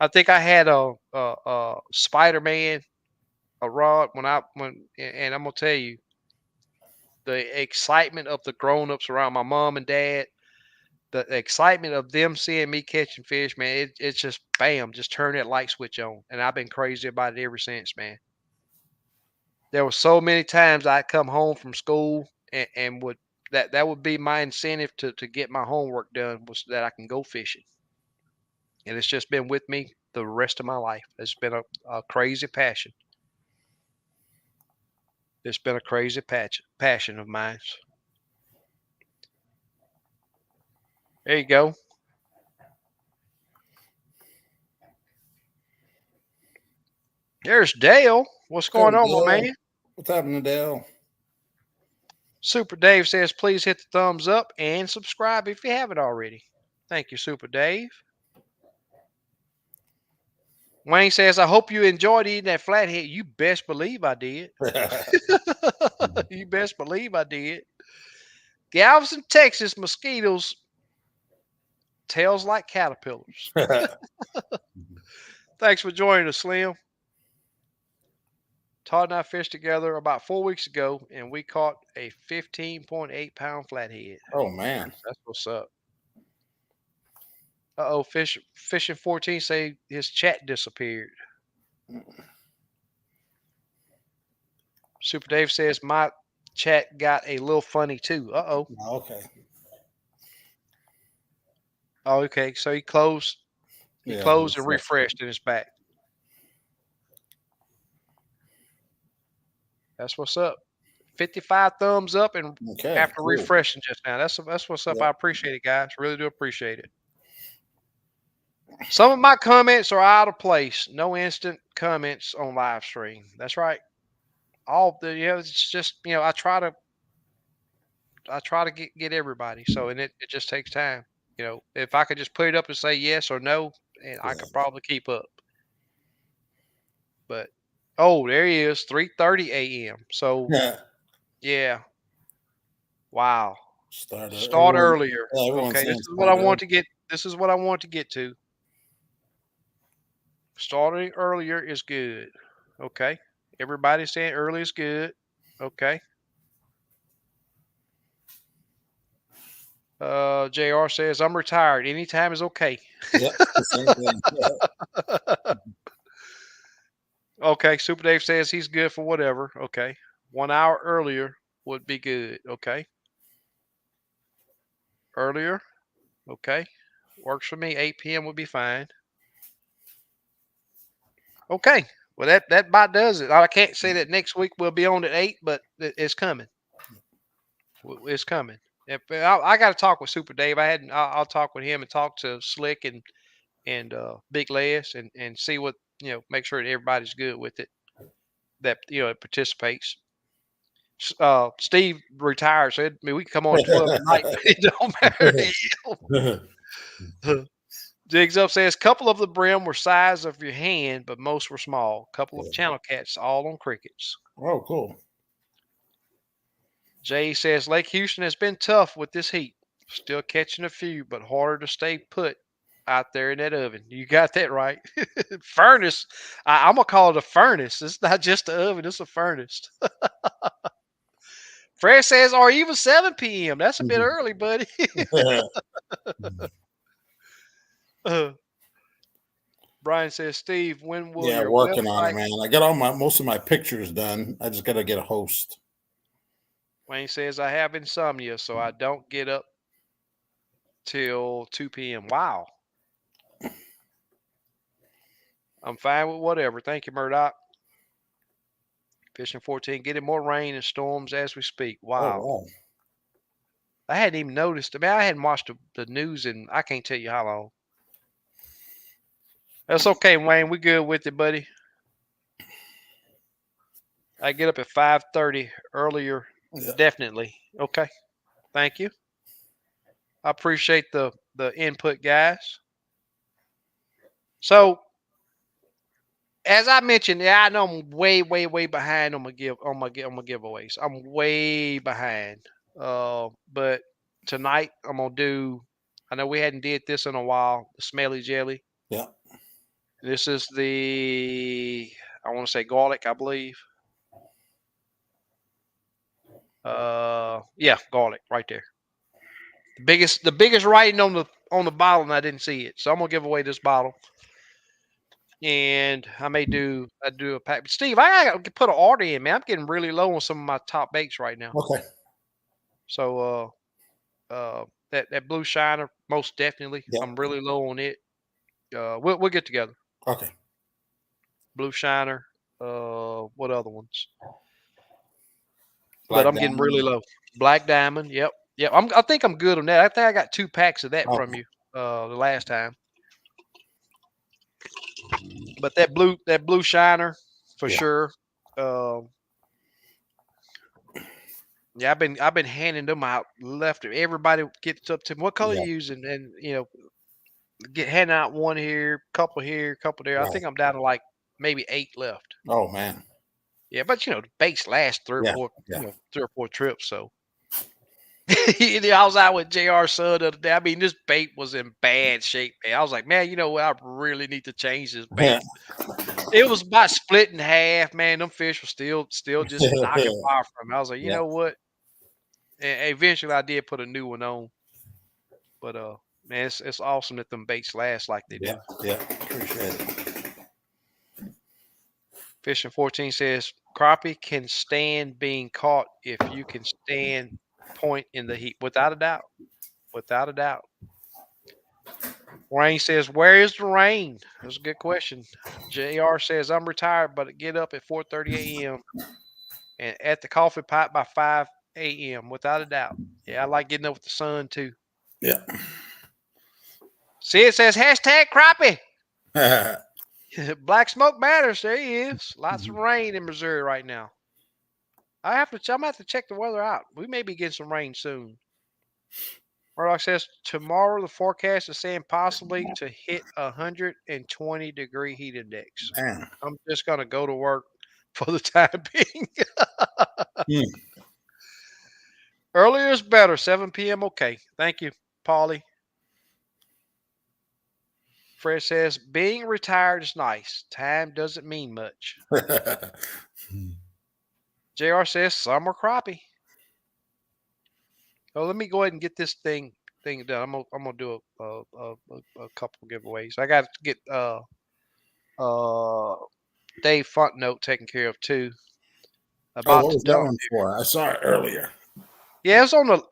I think I had a Spider-Man a rod and I'm gonna tell you the excitement of the grown-ups around my mom and dad, the excitement of them seeing me catching fish, man, it's just bam, just turn that light switch on. And I've been crazy about it ever since, man. There were so many times I'd come home from school and would that would be my incentive to get my homework done was that I can go fishing. And it's just been with me the rest of my life. It's been a crazy passion. It's been a crazy passion of mine. There you go. There's Dale. What's
What's
going
up,
on, my
Dale?
man?
What's happening, Dale?
Super Dave says, please hit the thumbs up and subscribe if you haven't already. Thank you, Super Dave. Wayne says, I hope you enjoyed eating that flathead. You best believe I did. You best believe I did. Galveston, Texas mosquitoes tails like caterpillars. Thanks for joining us, Slim. Todd and I fished together about 4 weeks ago, and we caught a 15.8-pound flathead.
Oh man.
That's what's up. Uh-oh, fishing 14 say his chat disappeared. Super Dave says my chat got a little funny too. Uh-oh.
Okay.
Oh, okay. So he closed
Yeah.
and refreshed and it's back. That's what's up. 55 thumbs up and
Okay,
after
cool.
refreshing just now. That's what's up.
Yeah.
I appreciate it, guys. Really do appreciate it. Some of my comments are out of place. No instant comments on live stream. That's right. All the it's just I try to get everybody. So and it just takes time. If I could just put it up and say yes or no, and I
Yeah.
could probably keep up. But oh, there he is, 3:30 a.m. So
Yeah.
yeah, wow.
Start
Start
everyone.
earlier.
Yeah, everyone's
Okay, this
saying
is what I
start
want
early.
to get. This is what I want to get to. Starting earlier is good. Okay. Everybody's saying early is good. Okay. JR says I'm retired. Anytime is okay.
Yep, the same thing. Yeah.
Okay. Super Dave says he's good for whatever. Okay. 1 hour earlier would be good. Okay. Earlier. Okay. Works for me. 8 p.m. would be fine. Okay. Well, that about does it. I can't say that next week we'll be on at 8, but it's coming. It's coming. If I got to talk with Super Dave, I'll talk with him and talk to Slick and Big Les and see what make sure that everybody's good with it. That it participates. Steve retired, so we can come on at 12 at night. But it don't matter to him. Jigs up says couple of the brim were size of your hand, but most were small. Couple of channel cats, all on crickets.
Oh, cool.
Jay says Lake Houston has been tough with this heat. Still catching a few, but harder to stay put out there in that oven. You got that right. Furnace. I'm gonna call it a furnace. It's not just an oven, it's a furnace. Fred says, or even 7 p.m. That's a bit early, buddy. uh, Brian says, Steve, when will
Yeah,
your
working on it,
website?
man. I got all my most of my pictures done. I just got to get a host.
Wayne says, I have insomnia, so I don't get up till 2 p.m. Wow. I'm fine with whatever. Thank you, Murdoch. Fishing 14, getting more rain and storms as we speak.
Oh
Wow.
wow.
I hadn't even noticed. I mean, I hadn't watched the news in I can't tell you how long. That's okay, Wayne. We good with it, buddy. I get up at 5:30 earlier,
Yeah.
definitely. Okay. Thank you. I appreciate the input, guys. So as I mentioned, yeah, I know I'm way, way, way behind on my giveaways. I'm way behind. But tonight I'm gonna do. I know we hadn't did this in a while. The smelly jelly.
Yeah.
This is the I want to say garlic, I believe. Yeah, garlic right there. The biggest writing on the bottle, and I didn't see it. So I'm gonna give away this bottle, and I do a pack. But Steve, I gotta put an order in, man. I'm getting really low on some of my top bakes right now.
Okay.
So that blue shiner, most definitely.
Yeah.
I'm really low on it. We'll get together.
Okay.
Blue shiner. What other ones? But
Black
I'm getting really
diamond.
low. Black diamond. Yep. Yep. I think I'm good on that. I think I got 2 packs of that from
Okay.
you the last time. But that blue shiner for
Yeah.
sure. Um, yeah, I've been handing them out left. Everybody gets up to me. What color
Yeah.
you using? And get handing out one here, couple there. I
Right.
think I'm down to like maybe 8 left.
Oh man.
Yeah, but the base lasts three or
Yeah.
four,
Yeah.
3 or 4 trips. So I was out with JR Son the other day. I mean, this bait was in bad shape, man. I was like, man, you know what? I really need to change this
Yeah.
bait. It was about split in half, man. Them fish were still just knocking fire from me. I was like, you
Yeah.
know what? And eventually I did put a new one on. But man, it's awesome that them baits last like they
Yeah.
do.
Yeah. Appreciate it.
Fishing 14 says crappie can stand being caught if you can stand point in the heat. Without a doubt. Without a doubt. Rain says, where is the rain? That's a good question. JR says, I'm retired, but I get up at 4:30 a.m. and at the coffee pot by 5 a.m. without a doubt. Yeah, I like getting up with the sun too.
Yeah.
See, it says hashtag crappie. Black smoke matters. There he is. Lots of rain in Missouri right now. I'm gonna have to check the weather out. We may be getting some rain soon. Murdoch says tomorrow the forecast is saying possibly to hit 120-degree heat index.
Man.
I'm just gonna go to work for the time being.
Hmm.
Earlier is better. 7 p.m. Okay. Thank you, Paulie. Fred says being retired is nice. Time doesn't mean much. JR says summer crappie. Oh, let me go ahead and get this thing done. I'm gonna do a couple giveaways. I got to get uh Dave Funk note taken care of too
Oh,
about
what
the
was that
duck.
one for? I saw it earlier.
Yeah, it's on the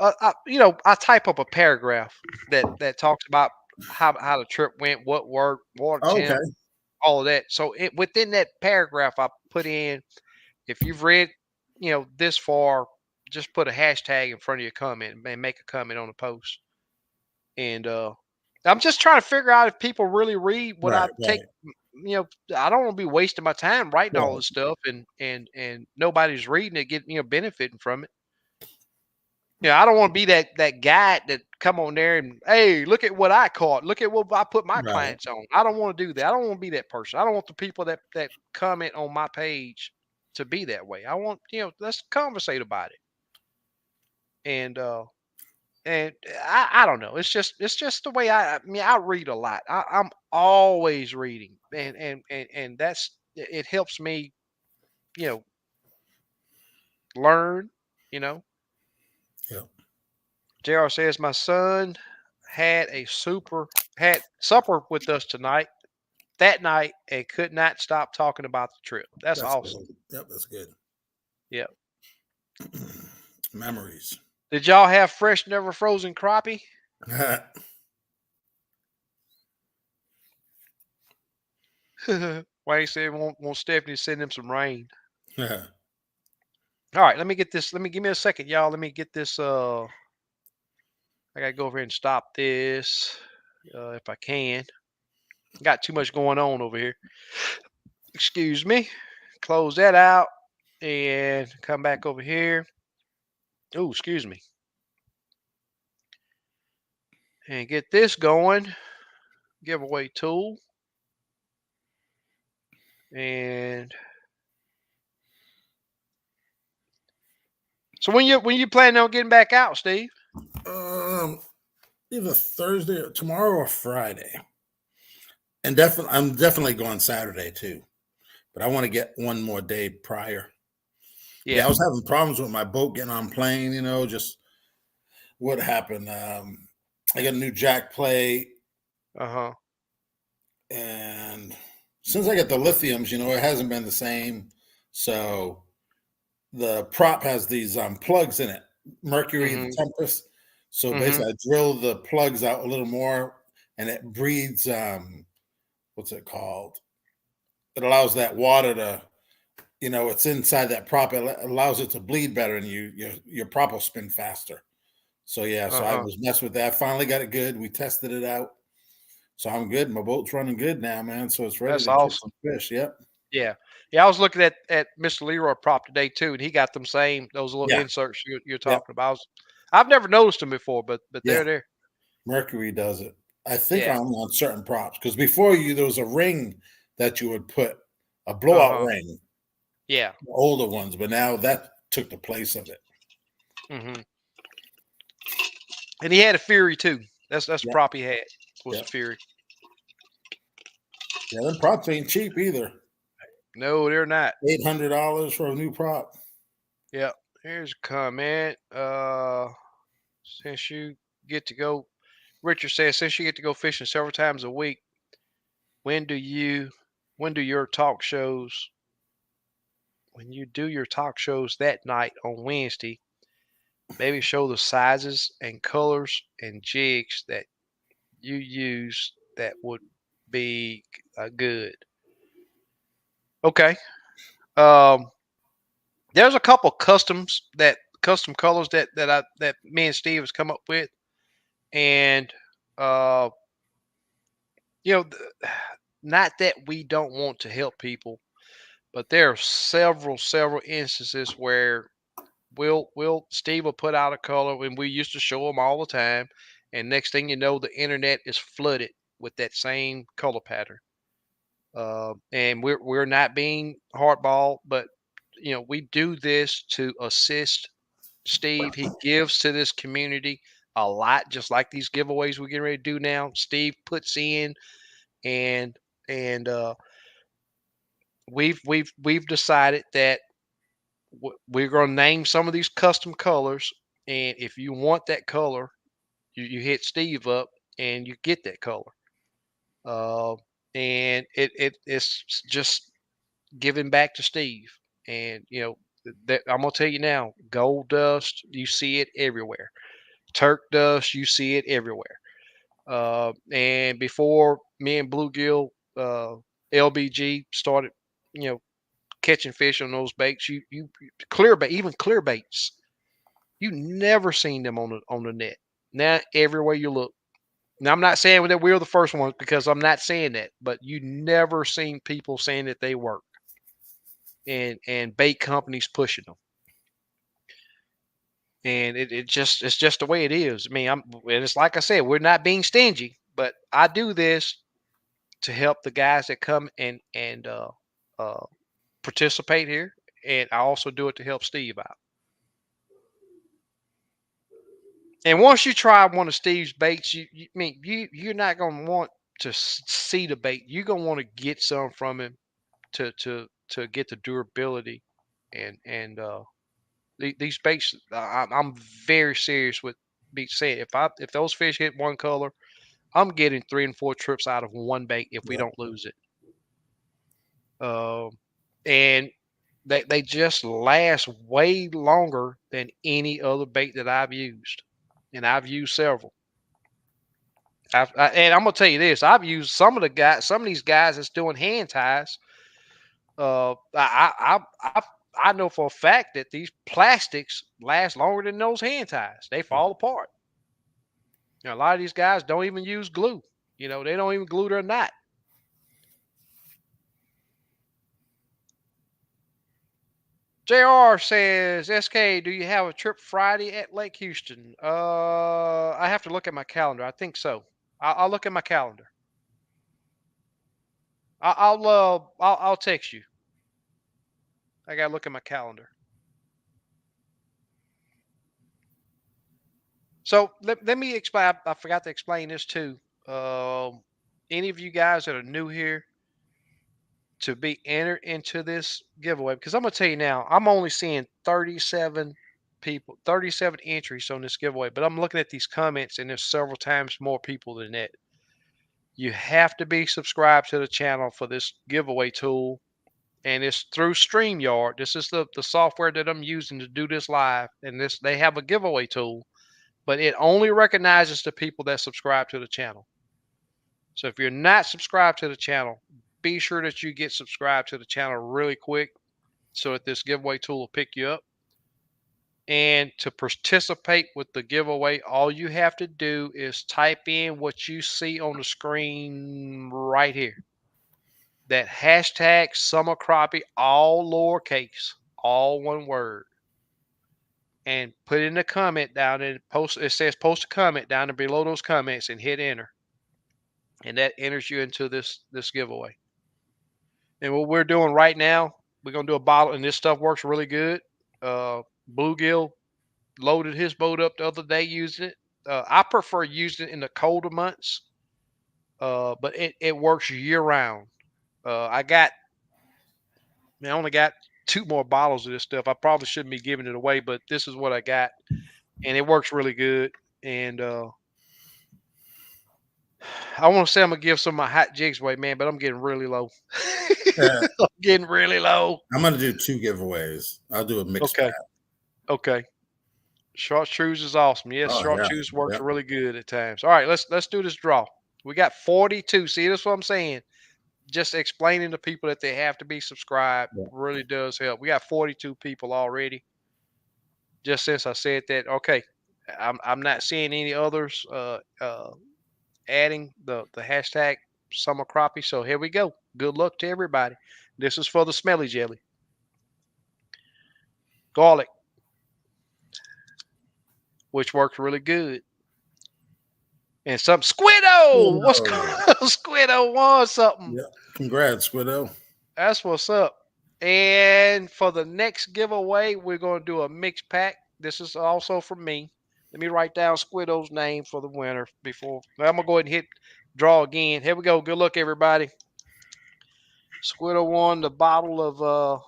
I type up a paragraph that talks about how the trip went, what worked, water
Okay.
temp, all of that. So within that paragraph, I put in if you've read this far, just put a hashtag in front of your comment and make a comment on the post. And I'm just trying to figure out if people really read what I
Right,
take.
right,
I don't want to be wasting my time writing all
right,
this stuff and nobody's reading it, getting benefiting from it. I don't want to be that guy that come on there and hey, look at what I caught. Look at what I put my
right.
clients on. I don't want to do that. I don't want to be that person. I don't want the people that comment on my page to be that way. I want let's conversate about it. And I don't know. It's just the way I mean I read a lot. I'm always reading, and that's it helps me you know learn. You know,
Yeah,
Jr. says my son had supper with us that night and could not stop talking about the trip. That's
that's
awesome.
good. Yep, that's good.
Yeah.
Memories.
Did y'all have fresh, never frozen crappie? Wayne said want Stephanie to send him some rain.
Yeah.
All right, let me get this. Give me a second, y'all. Let me get this. I gotta go over here and stop this if I can. Got too much going on over here. Excuse me. Close that out and come back over here. Oh, excuse me. And get this going. Giveaway tool. And so when you planning on getting back out, Steve?
Um, either Thursday or tomorrow or Friday. And definitely, I'm definitely going Saturday too. But I want to get one more day prior. Yeah, I
Yeah.
was having problems with my boat getting on plane. Just what happened. I got a new jack plate,
Uh-huh.
and since I got the lithiums, it hasn't been the same. So the prop has these plugs in it, Mercury, the
Mhm.
Tempest. So
Mhm.
basically, I drill the plugs out a little more, and it breeds what's it called? It allows that water to, it's inside that prop. It allows it to bleed better, and your prop will spin faster. So yeah, so I
Uh-huh.
was messing with that. Finally got it good. We tested it out. So I'm good. My boat's running good now, man. So it's ready
That's
to catch
awesome.
some fish. Yep.
Yeah. Yeah, I was looking at Mr. Leroy prop today too, and he got them same those little
Yeah.
inserts you're
Yep.
talking about. I've never noticed them before, but
Yeah.
they're there.
Mercury does it. I think
Yeah.
on certain props because before there was a ring that you would put a blowout
Uh-huh.
ring,
Yeah.
the older ones, but now that took the place of it.
Mhm. And he had a Fury too. That's the
Yep.
prop he had was a
Yep.
Fury.
Yeah, them props ain't cheap either.
No, they're not.
$800 for a new prop.
Yeah. Here's a comment. Since you get to go, Richard says, since you get to go fishing several times a week, when do you, when do your talk shows, when you do your talk shows that night on Wednesday, maybe show the sizes and colors and jigs that you use that would be good. Okay. Um, There's a couple custom colors that me and Steve has come up with, and uh, you know, not that we don't want to help people, but there are several instances where we'll Steve will put out a color and we used to show them all the time, and next thing you know, the internet is flooded with that same color pattern. And we're not being hardball, but we do this to assist Steve. He gives to this community a lot, just like these giveaways we're getting ready to do now. Steve puts in, and and we've decided that we're going to name some of these custom colors, and if you want that color, you hit Steve up and you get that color. Uh, and it's just giving back to Steve. And that I'm gonna tell you now, gold dust, you see it everywhere. Turk dust, you see it everywhere. And before me and Bluegill, LBG started, you know, catching fish on those baits, you clear bait, even clear baits, you never seen them on the net. Now everywhere you look. Now I'm not saying that we're the first ones because I'm not saying that, but you never seen people saying that they work, and bait companies pushing them. And it's just the way it is. I mean, and it's like I said, we're not being stingy, but I do this to help the guys that come and uh, participate here, and I also do it to help Steve out. And once you try one of Steve's baits, you're not gonna want to see the bait. You're gonna want to get some from him to get the durability, and these baits. I'm very serious with be saying if those fish hit one color, I'm getting 3 and 4 trips out of one bait if we
Yep.
don't lose it. Um, and they just last way longer than any other bait that I've used, and I've used several. And I'm gonna tell you this: I've used some of these guys that's doing hand ties. I know for a fact that these plastics last longer than those hand ties. They fall apart. A lot of these guys don't even use glue. They don't even glue their knot. JR says, SK, do you have a trip Friday at Lake Houston? I have to look at my calendar. I think so. I'll look at my calendar. I'll text you. I gotta look at my calendar. So let me explain. I forgot to explain this too. Any of you guys that are new here to be entered into this giveaway, because I'm gonna tell you now, I'm only seeing 37 people, 37 entries on this giveaway, but I'm looking at these comments and there's several times more people than that. You have to be subscribed to the channel for this giveaway tool, and it's through StreamYard. This is the software that I'm using to do this live, and this they have a giveaway tool, but it only recognizes the people that subscribe to the channel. So if you're not subscribed to the channel, be sure that you get subscribed to the channel really quick so that this giveaway tool will pick you up. And to participate with the giveaway, all you have to do is type in what you see on the screen right here. That hashtag summer crappie, all lowercase, all one word. And put in a comment down and post. It says post a comment down below those comments and hit enter. And that enters you into this giveaway. And what we're doing right now, we're gonna do a bottle, and this stuff works really good. Bluegill loaded his boat up the other day using it. I prefer using it in the colder months, but it works year round. I only got 2 more bottles of this stuff. I probably shouldn't be giving it away, but this is what I got, and it works really good. And I want to say I'm gonna give some of my hot jigs away, man, but I'm getting really low.
Yeah,
I'm getting really low.
I'm gonna do 2 giveaways. I'll do a mixed
Okay,
bag.
okay. Chartreuse is awesome. Yes,
Oh yeah,
chartreuse works
yeah.
really good at times. All right, let's do this draw. We got 42. See, that's what I'm saying. just explaining to people that they have to be subscribed
Yeah.
really does help. We got 42 people already. Just since I said that, okay, I'm not seeing any others adding the hashtag summer crappie. So here we go. Good luck to everybody. This is for the smelly jelly, garlic, which works really good. And some Squiddo. What's
Squiddo.
Squiddo won something?
Yeah. Congrats, Squiddo.
That's what's up. And for the next giveaway, we're going to do a mixed pack. This is also from me. Let me write down Squiddo's name for the winner before. I'm going to go ahead and hit draw again. Here we go. Good luck, everybody. Squiddo won the bottle of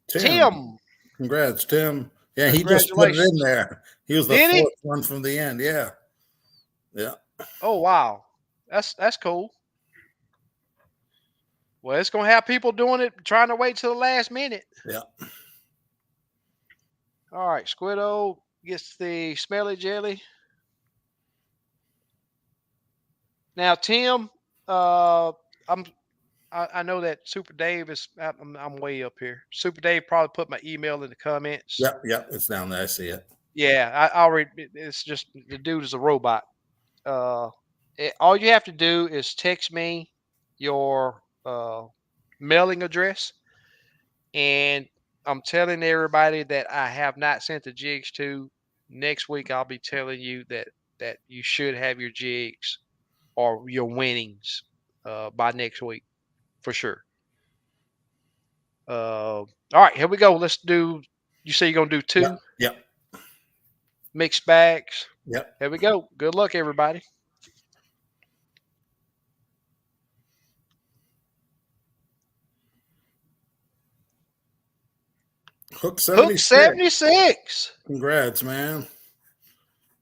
Tim.
Tim.
Congrats, Tim. Yeah, he just put it in
Congratulations.
there. He was the
Did he?
fourth one from the end. Yeah. Yeah.
Oh wow. That's cool. Well, it's gonna have people doing it, trying to wait till the last minute.
Yeah.
All right, Squiddo gets the smelly jelly. Now, Tim, uh, I'm I know that Super Dave is. I'm way up here. Super Dave probably put my email in the comments.
Yep. Yep. It's down there. I see it.
Yeah, I already. It's just the dude is a robot. Uh, all you have to do is text me your mailing address, and I'm telling everybody that I have not sent the jigs to. Next week, I'll be telling you that you should have your jigs or your winnings by next week for sure. All right, here we go. Let's do. You say you're gonna do two
Yep. Yep.
mixed bags.
Yep.
Here we go. Good luck, everybody.
Hook
Hook
76.
76.
Congrats, man.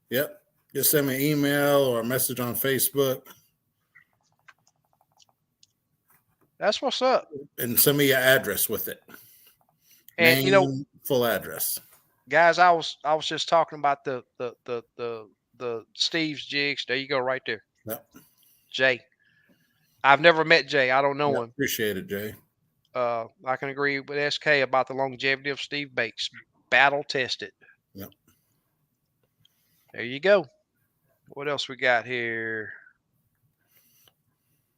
Yep. Just send me an email or a message on Facebook
That's what's up.
and send me your address with it.
And
Name, full address.
guys, I was just talking about the Steve's jigs. There you go, right there.
Yep.
Jay. I've never met Jay. I don't know
Yep.
him.
Appreciate it, Jay.
I can agree with SK about the longevity of Steve Bates. Battle tested.
Yep.
There you go. What else we got here?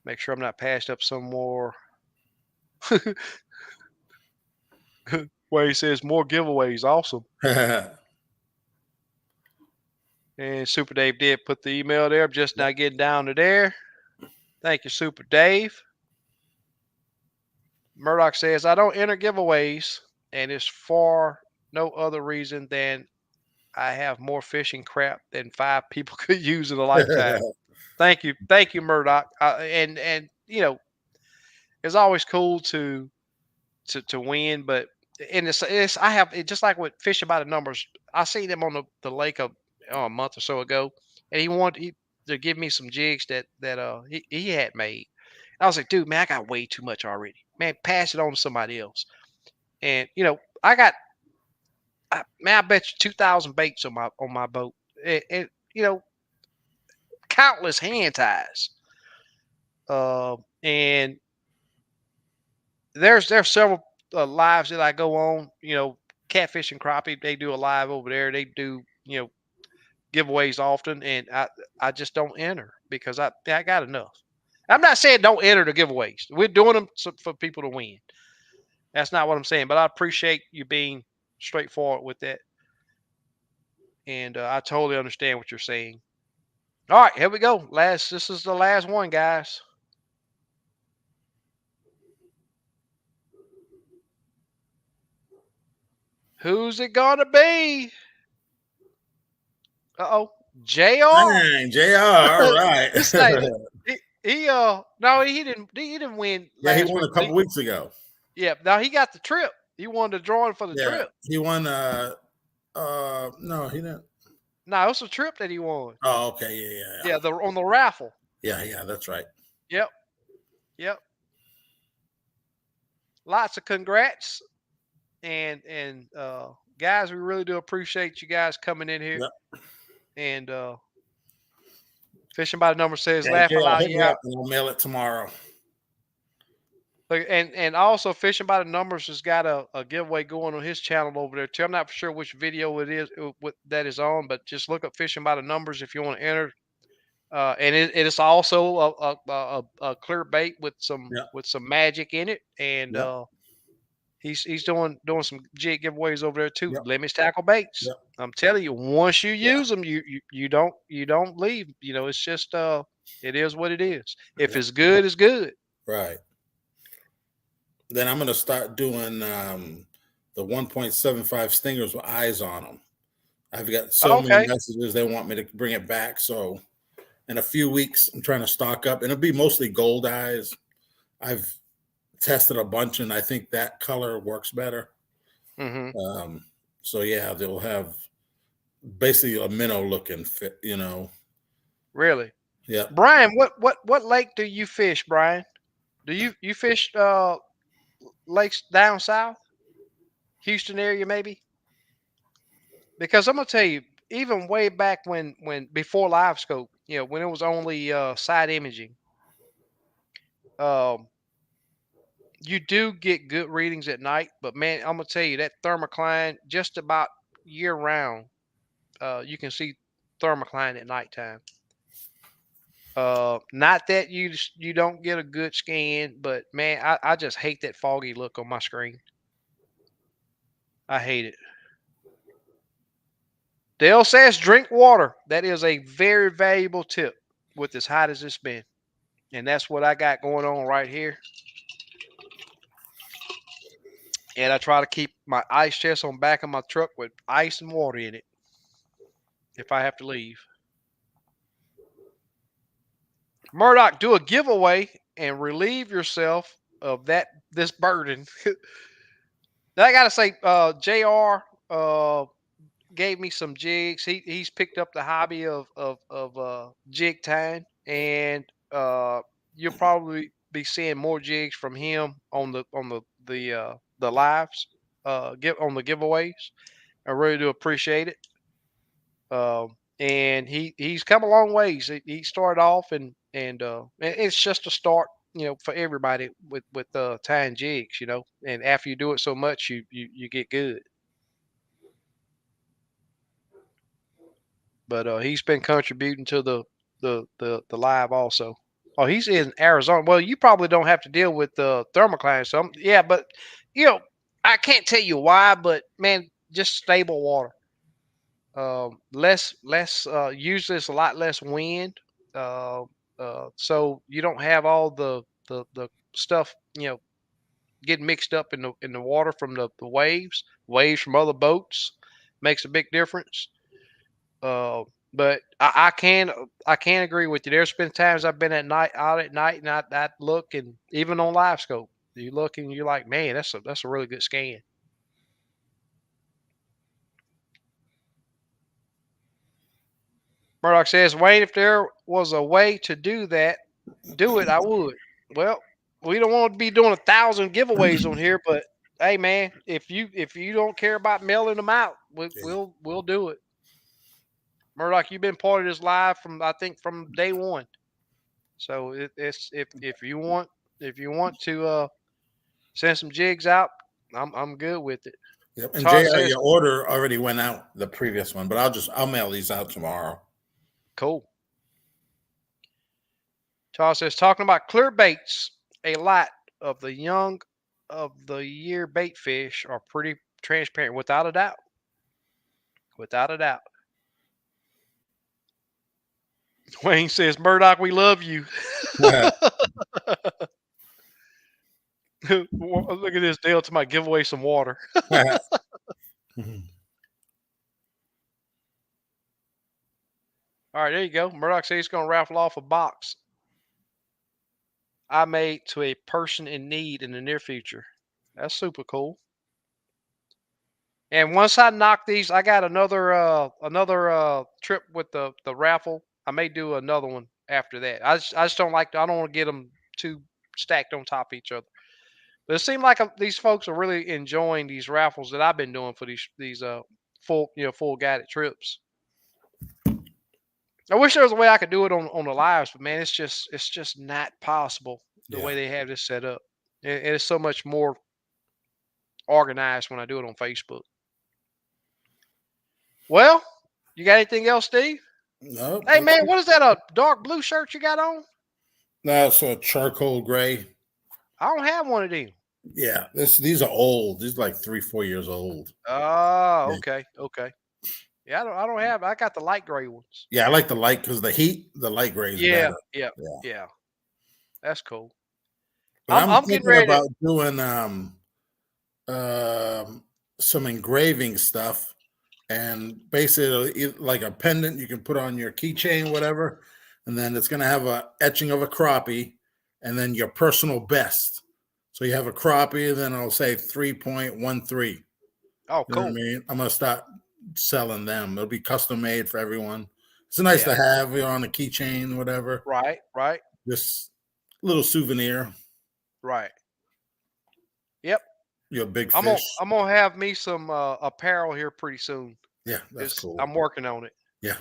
Make sure I'm not passed up some more. Where he says more giveaways. Awesome. And Super Dave did put the email there. I'm just not getting down to there. Thank you, Super Dave. Murdoch says, I don't enter giveaways, and it's for no other reason than I have more fishing crap than 5 people could use in a lifetime. Thank you, Murdoch. And it's always cool to win, but and it's I have it just like with fishing by the numbers. I seen him on the lake a month or so ago, and to give me some jigs that he had made. I was like, dude, man, I got way too much already. Man, pass it on to somebody else. And I got man, I bet you 2,000 baits on my boat. And countless hand ties. And there's several lives that I go on. Catfish and crappie. They do a live over there. They do giveaways often, and I just don't enter because I got enough. I'm not saying don't enter the giveaways. We're doing them for people to win. That's not what I'm saying. But I appreciate you being straightforward with that, and I totally understand what you're saying. All right, here we go. This is the last one, guys. Who's it gonna be? Uh-oh. JR.
Dang, JR. All right.
This thing, he no, he didn't win
Yeah, he
last
won
week.
a couple weeks ago.
Yeah, now he got the trip. He won the drawing for the
Yeah.
trip.
He won no, he didn't.
No, it was a trip that he won.
Oh, okay. Yeah, yeah, yeah.
Yeah, the on the raffle.
Yeah, yeah, that's right.
Yep. Yep. Lots of congrats. And guys, we really do appreciate you guys coming in here.
Yep.
And Fishing by the Numbers says,
Yeah,
"Laugh
JL,
aloud,
hit me
yeah."
up and I'll mail it tomorrow.
And also Fishing by the Numbers has got a giveaway going on his channel over there too. I'm not sure which video it is what that is on, but just look up Fishing by the Numbers if you want to enter. And it is also a clear bait
Yep,
with some magic in it, and
yep,
he's doing some jig giveaways over there too.
yep,
Lemons Tackle Baits.
yep.
I'm telling you, once you
Yeah,
use them, you don't leave. You know, it's just it is what it is. If
yep.
it's good, it's good.
Right. Then I'm gonna start doing the 1.75 stingers with eyes on them. I've got so many
Okay.
messages they want me to bring it back. So in a few weeks, I'm trying to stock up, and it'll be mostly gold eyes. I've tested a bunch, and I think that color works better.
Hmm.
Um, so yeah, they'll have basically a minnow looking fit.
Really,
Yep.
Brian? What lake do you fish, Brian? Do you fish lakes down south, Houston area maybe? Because I'm gonna tell you, even way back when before live scope, you know, when it was only side imaging, um, you do get good readings at night. But man, I'm gonna tell you that thermocline just about year round, you can see thermocline at nighttime. Not that you don't get a good scan, but man, I just hate that foggy look on my screen. I hate it. Dale says drink water. That is a very valuable tip with as hot as it's been. And that's what I got going on right here. And I try to keep my ice chest on back of my truck with ice and water in it if I have to leave. Murdoch, do a giveaway and relieve yourself of this burden. I gotta say, Jr. Gave me some jigs. He's picked up the hobby of jig tying, and you'll probably be seeing more jigs from him on the lives, give on the giveaways. I really do appreciate it. And he's come a long ways. He started off and it's just a start, you know, for everybody with tying jigs, you know. And after you do it so much, you get good. But he's been contributing to the live also. Oh, he's in Arizona. Well, you probably don't have to deal with the thermocline. So yeah, but you know, I can't tell you why, but man, just stable water. Less usually it's a lot less wind. Uh, so you don't have all the stuff, you know, getting mixed up in the water from the waves from other boats makes a big difference. Uh, but I can agree with you. There's been times I've been out at night and I look, and even on live scope, you look and you're like, man, that's a really good scan. Murdoch says, Wayne, if there was a way to do that, do it, I would. Well, we don't want to be doing 1,000 giveaways on here, but hey man, if you don't care about mailing them out,
Yeah.
we'll do it. Murdoch, you've been part of this live from I think from day one. So it's if you want to send some jigs out, I'm good with it.
Yep. And
Todd
JL,
says,
your order already went out, the previous one, but I'll mail these out tomorrow.
cool. Todd says, talking about clear baits, a lot of the young of the year bait fish are pretty transparent, without a doubt. Without a doubt. Wayne says, Murdoch, we love you. Look at this deal to my give away some water. All right, there you go. Murdoch says he's going to raffle off a box I made to a person in need in the near future. That's super cool. And once I knock these, I got another trip with the raffle. I may do another one after that. I just don't like I don't want to get them too stacked on top of each other. But it seemed like these folks are really enjoying these raffles that I've been doing for these full full guided trips. I wish there was a way I could do it on the lives, but man, it's just not possible the
Yeah.
way they have this set up. It is so much more organized when I do it on Facebook. Well, you got anything else, Steve?
No,
Hey
that's
man,
it.
what is that? A dark blue shirt you got on?
That's a charcoal gray.
I don't have one of them.
Yeah, these are old. These are like 3, 4 years old.
Oh,
Yeah,
okay, okay. Yeah, I don't have. I got the light gray ones.
yeah. I like the light because the heat. The light gray is
Yeah,
better.
yeah,
Yeah,
yeah. That's cool.
but
I'm
I'm
I'm getting
thinking
ready to.
about doing um some engraving stuff, and basically like a pendant you can put on your keychain, whatever, and then it's gonna have a etching of a crappie, and then your personal best. So you have a crappie, and then I'll say 3.13.
Oh,
You know what I
cool.
mean? I'm gonna start selling them. It'll be custom made for everyone. It's nice
Yeah.
to have, on a keychain, whatever.
Right. Right.
Just little souvenir.
Right. Yep.
You're a big
I'm gonna
fish.
I'm gonna have me some apparel here pretty soon.
Yeah, that's
It's
cool.
I'm working on it.
Yeah,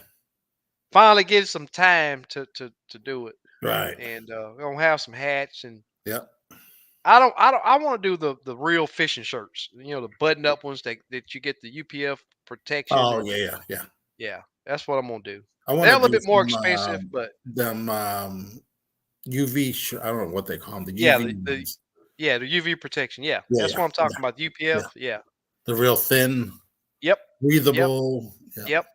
Finally getting some time to do it,
right.
and we're gonna have some hats and
Yeah.
I want to do the real fishing shirts. The button up ones that you get the UPF protection
Oh
and
yeah, yeah, yeah.
yeah, that's what I'm gonna do.
I want
They're
to
a little
do
bit more
some
expensive, but
them UV. I don't know what they call them. The
yeah,
UV
the
ones.
yeah the UV protection. Yeah,
Yeah,
that's
yeah,
what I'm
yeah,
talking about. The
yeah.
UPF. Yeah.
The real thin,
Yep. Yep.
breathable. Yeah,
Yep.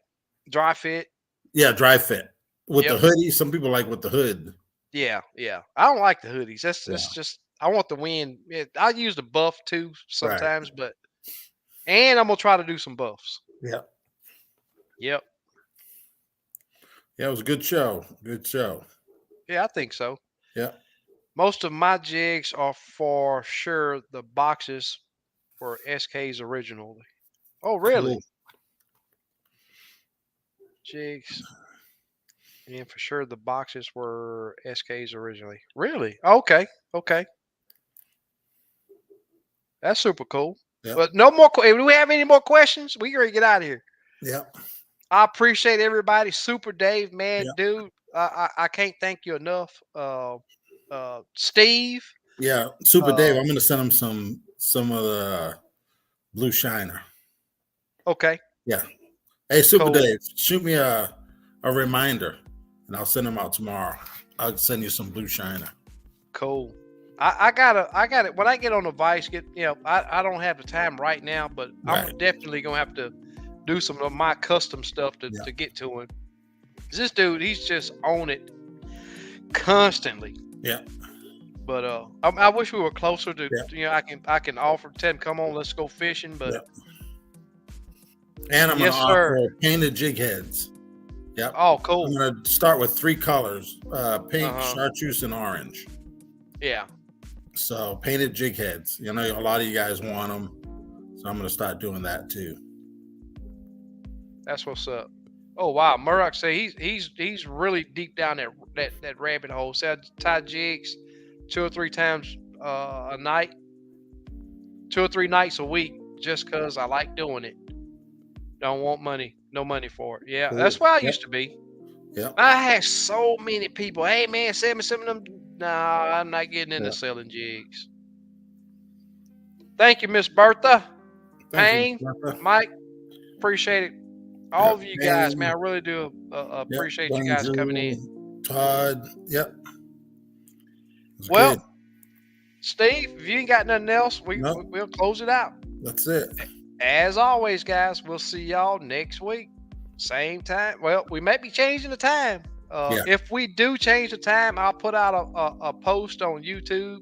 Dry fit.
yeah. Dry fit with the
Yep.
hoodie. Some people like with the hood.
Yeah. Yeah. I don't like the hoodies. That's
Yeah,
just I want the wind. I use the buff too
right.
sometimes, but and I'm gonna try to do some buffs.
Yeah,
Yep.
yeah. It was a good show. Good show.
Yeah, I think so.
Yeah,
Most of my jigs are for sure the boxes were SK's originally. Oh,
cool.
really? Jigs. And for sure the boxes were SK's originally. Really? Okay. Okay. That's super cool.
Yeah,
But no more. Do we have any more questions? We gotta get out of here.
yeah,
I appreciate everybody. Super Dave, man,
yeah,
dude. I can't thank you enough. Steve.
yeah. Super Dave.
Uh,
I'm gonna send him some of the blue shiner.
okay.
Yeah. Hey, Super
Cool.
Dave, shoot me a reminder, and I'll send them out tomorrow. I'll send you some blue shiner.
Cool. I got it. When I get on the Vice, I don't have the time right now, but I'm
Right.
definitely gonna have to do some of my custom stuff to,
Yeah.
to get to him. 'Cause this dude, he's just on it constantly.
Yeah.
But I wish we were closer to.
Yeah.
I can offer tell him, come on, let's go fishing. But
Yeah. And I'm gonna
yes, sir.
offer painted jig heads. Yep.
Oh,
I'm
cool.
gonna start with 3 colors: pink,
Uh huh.
chartreuse, and orange.
Yeah,
So painted jig heads. A lot of you guys want them, so I'm gonna start doing that too.
that's what's up. Oh wow, Murdoch say he's really deep down that rabbit hole. Said tie jigs 2 or 3 times a night, 2 or 3 nights a week, just because I like doing it. Don't want money, no money for it. Yeah,
Cool.
that's where I
Yep.
used to be.
Yep.
I had so many people. Hey man, send me some of them. Nah, I'm not getting into
Yeah.
selling jigs. Thank you, Miss Bertha,
Thank you,
Payne,
Martha.
Mike. Appreciate it. All
Yep.
of you guys, man. I
And
really do
yep.
appreciate you guys coming in.
Bonjour, Todd. Yep. It's
Well,
good.
Steve, if you ain't got nothing else,
No,
we'll close it out.
that's it.
As always, guys, we'll see y'all next week. Same time. Well, we may be changing the time.
Yeah.
If we do change the time, I'll put out a post on YouTube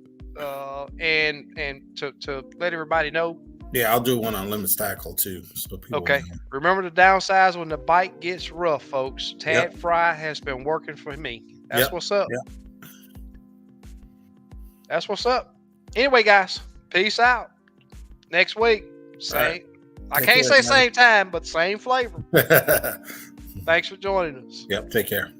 and to let everybody know.
Yeah, I'll do one on limits tackle too. So people
Okay.
know.
Remember to downsize when the bite gets rough, folks. Tad
Yep.
Fry has been working for me. That's
Yep.
what's up.
Yep.
That's what's up. Anyway, guys, peace out. Next week, same.
Right.
I
Take
can't
care,
say same time, but same flavor.
man.
Thanks for joining us.
Yep. Take care.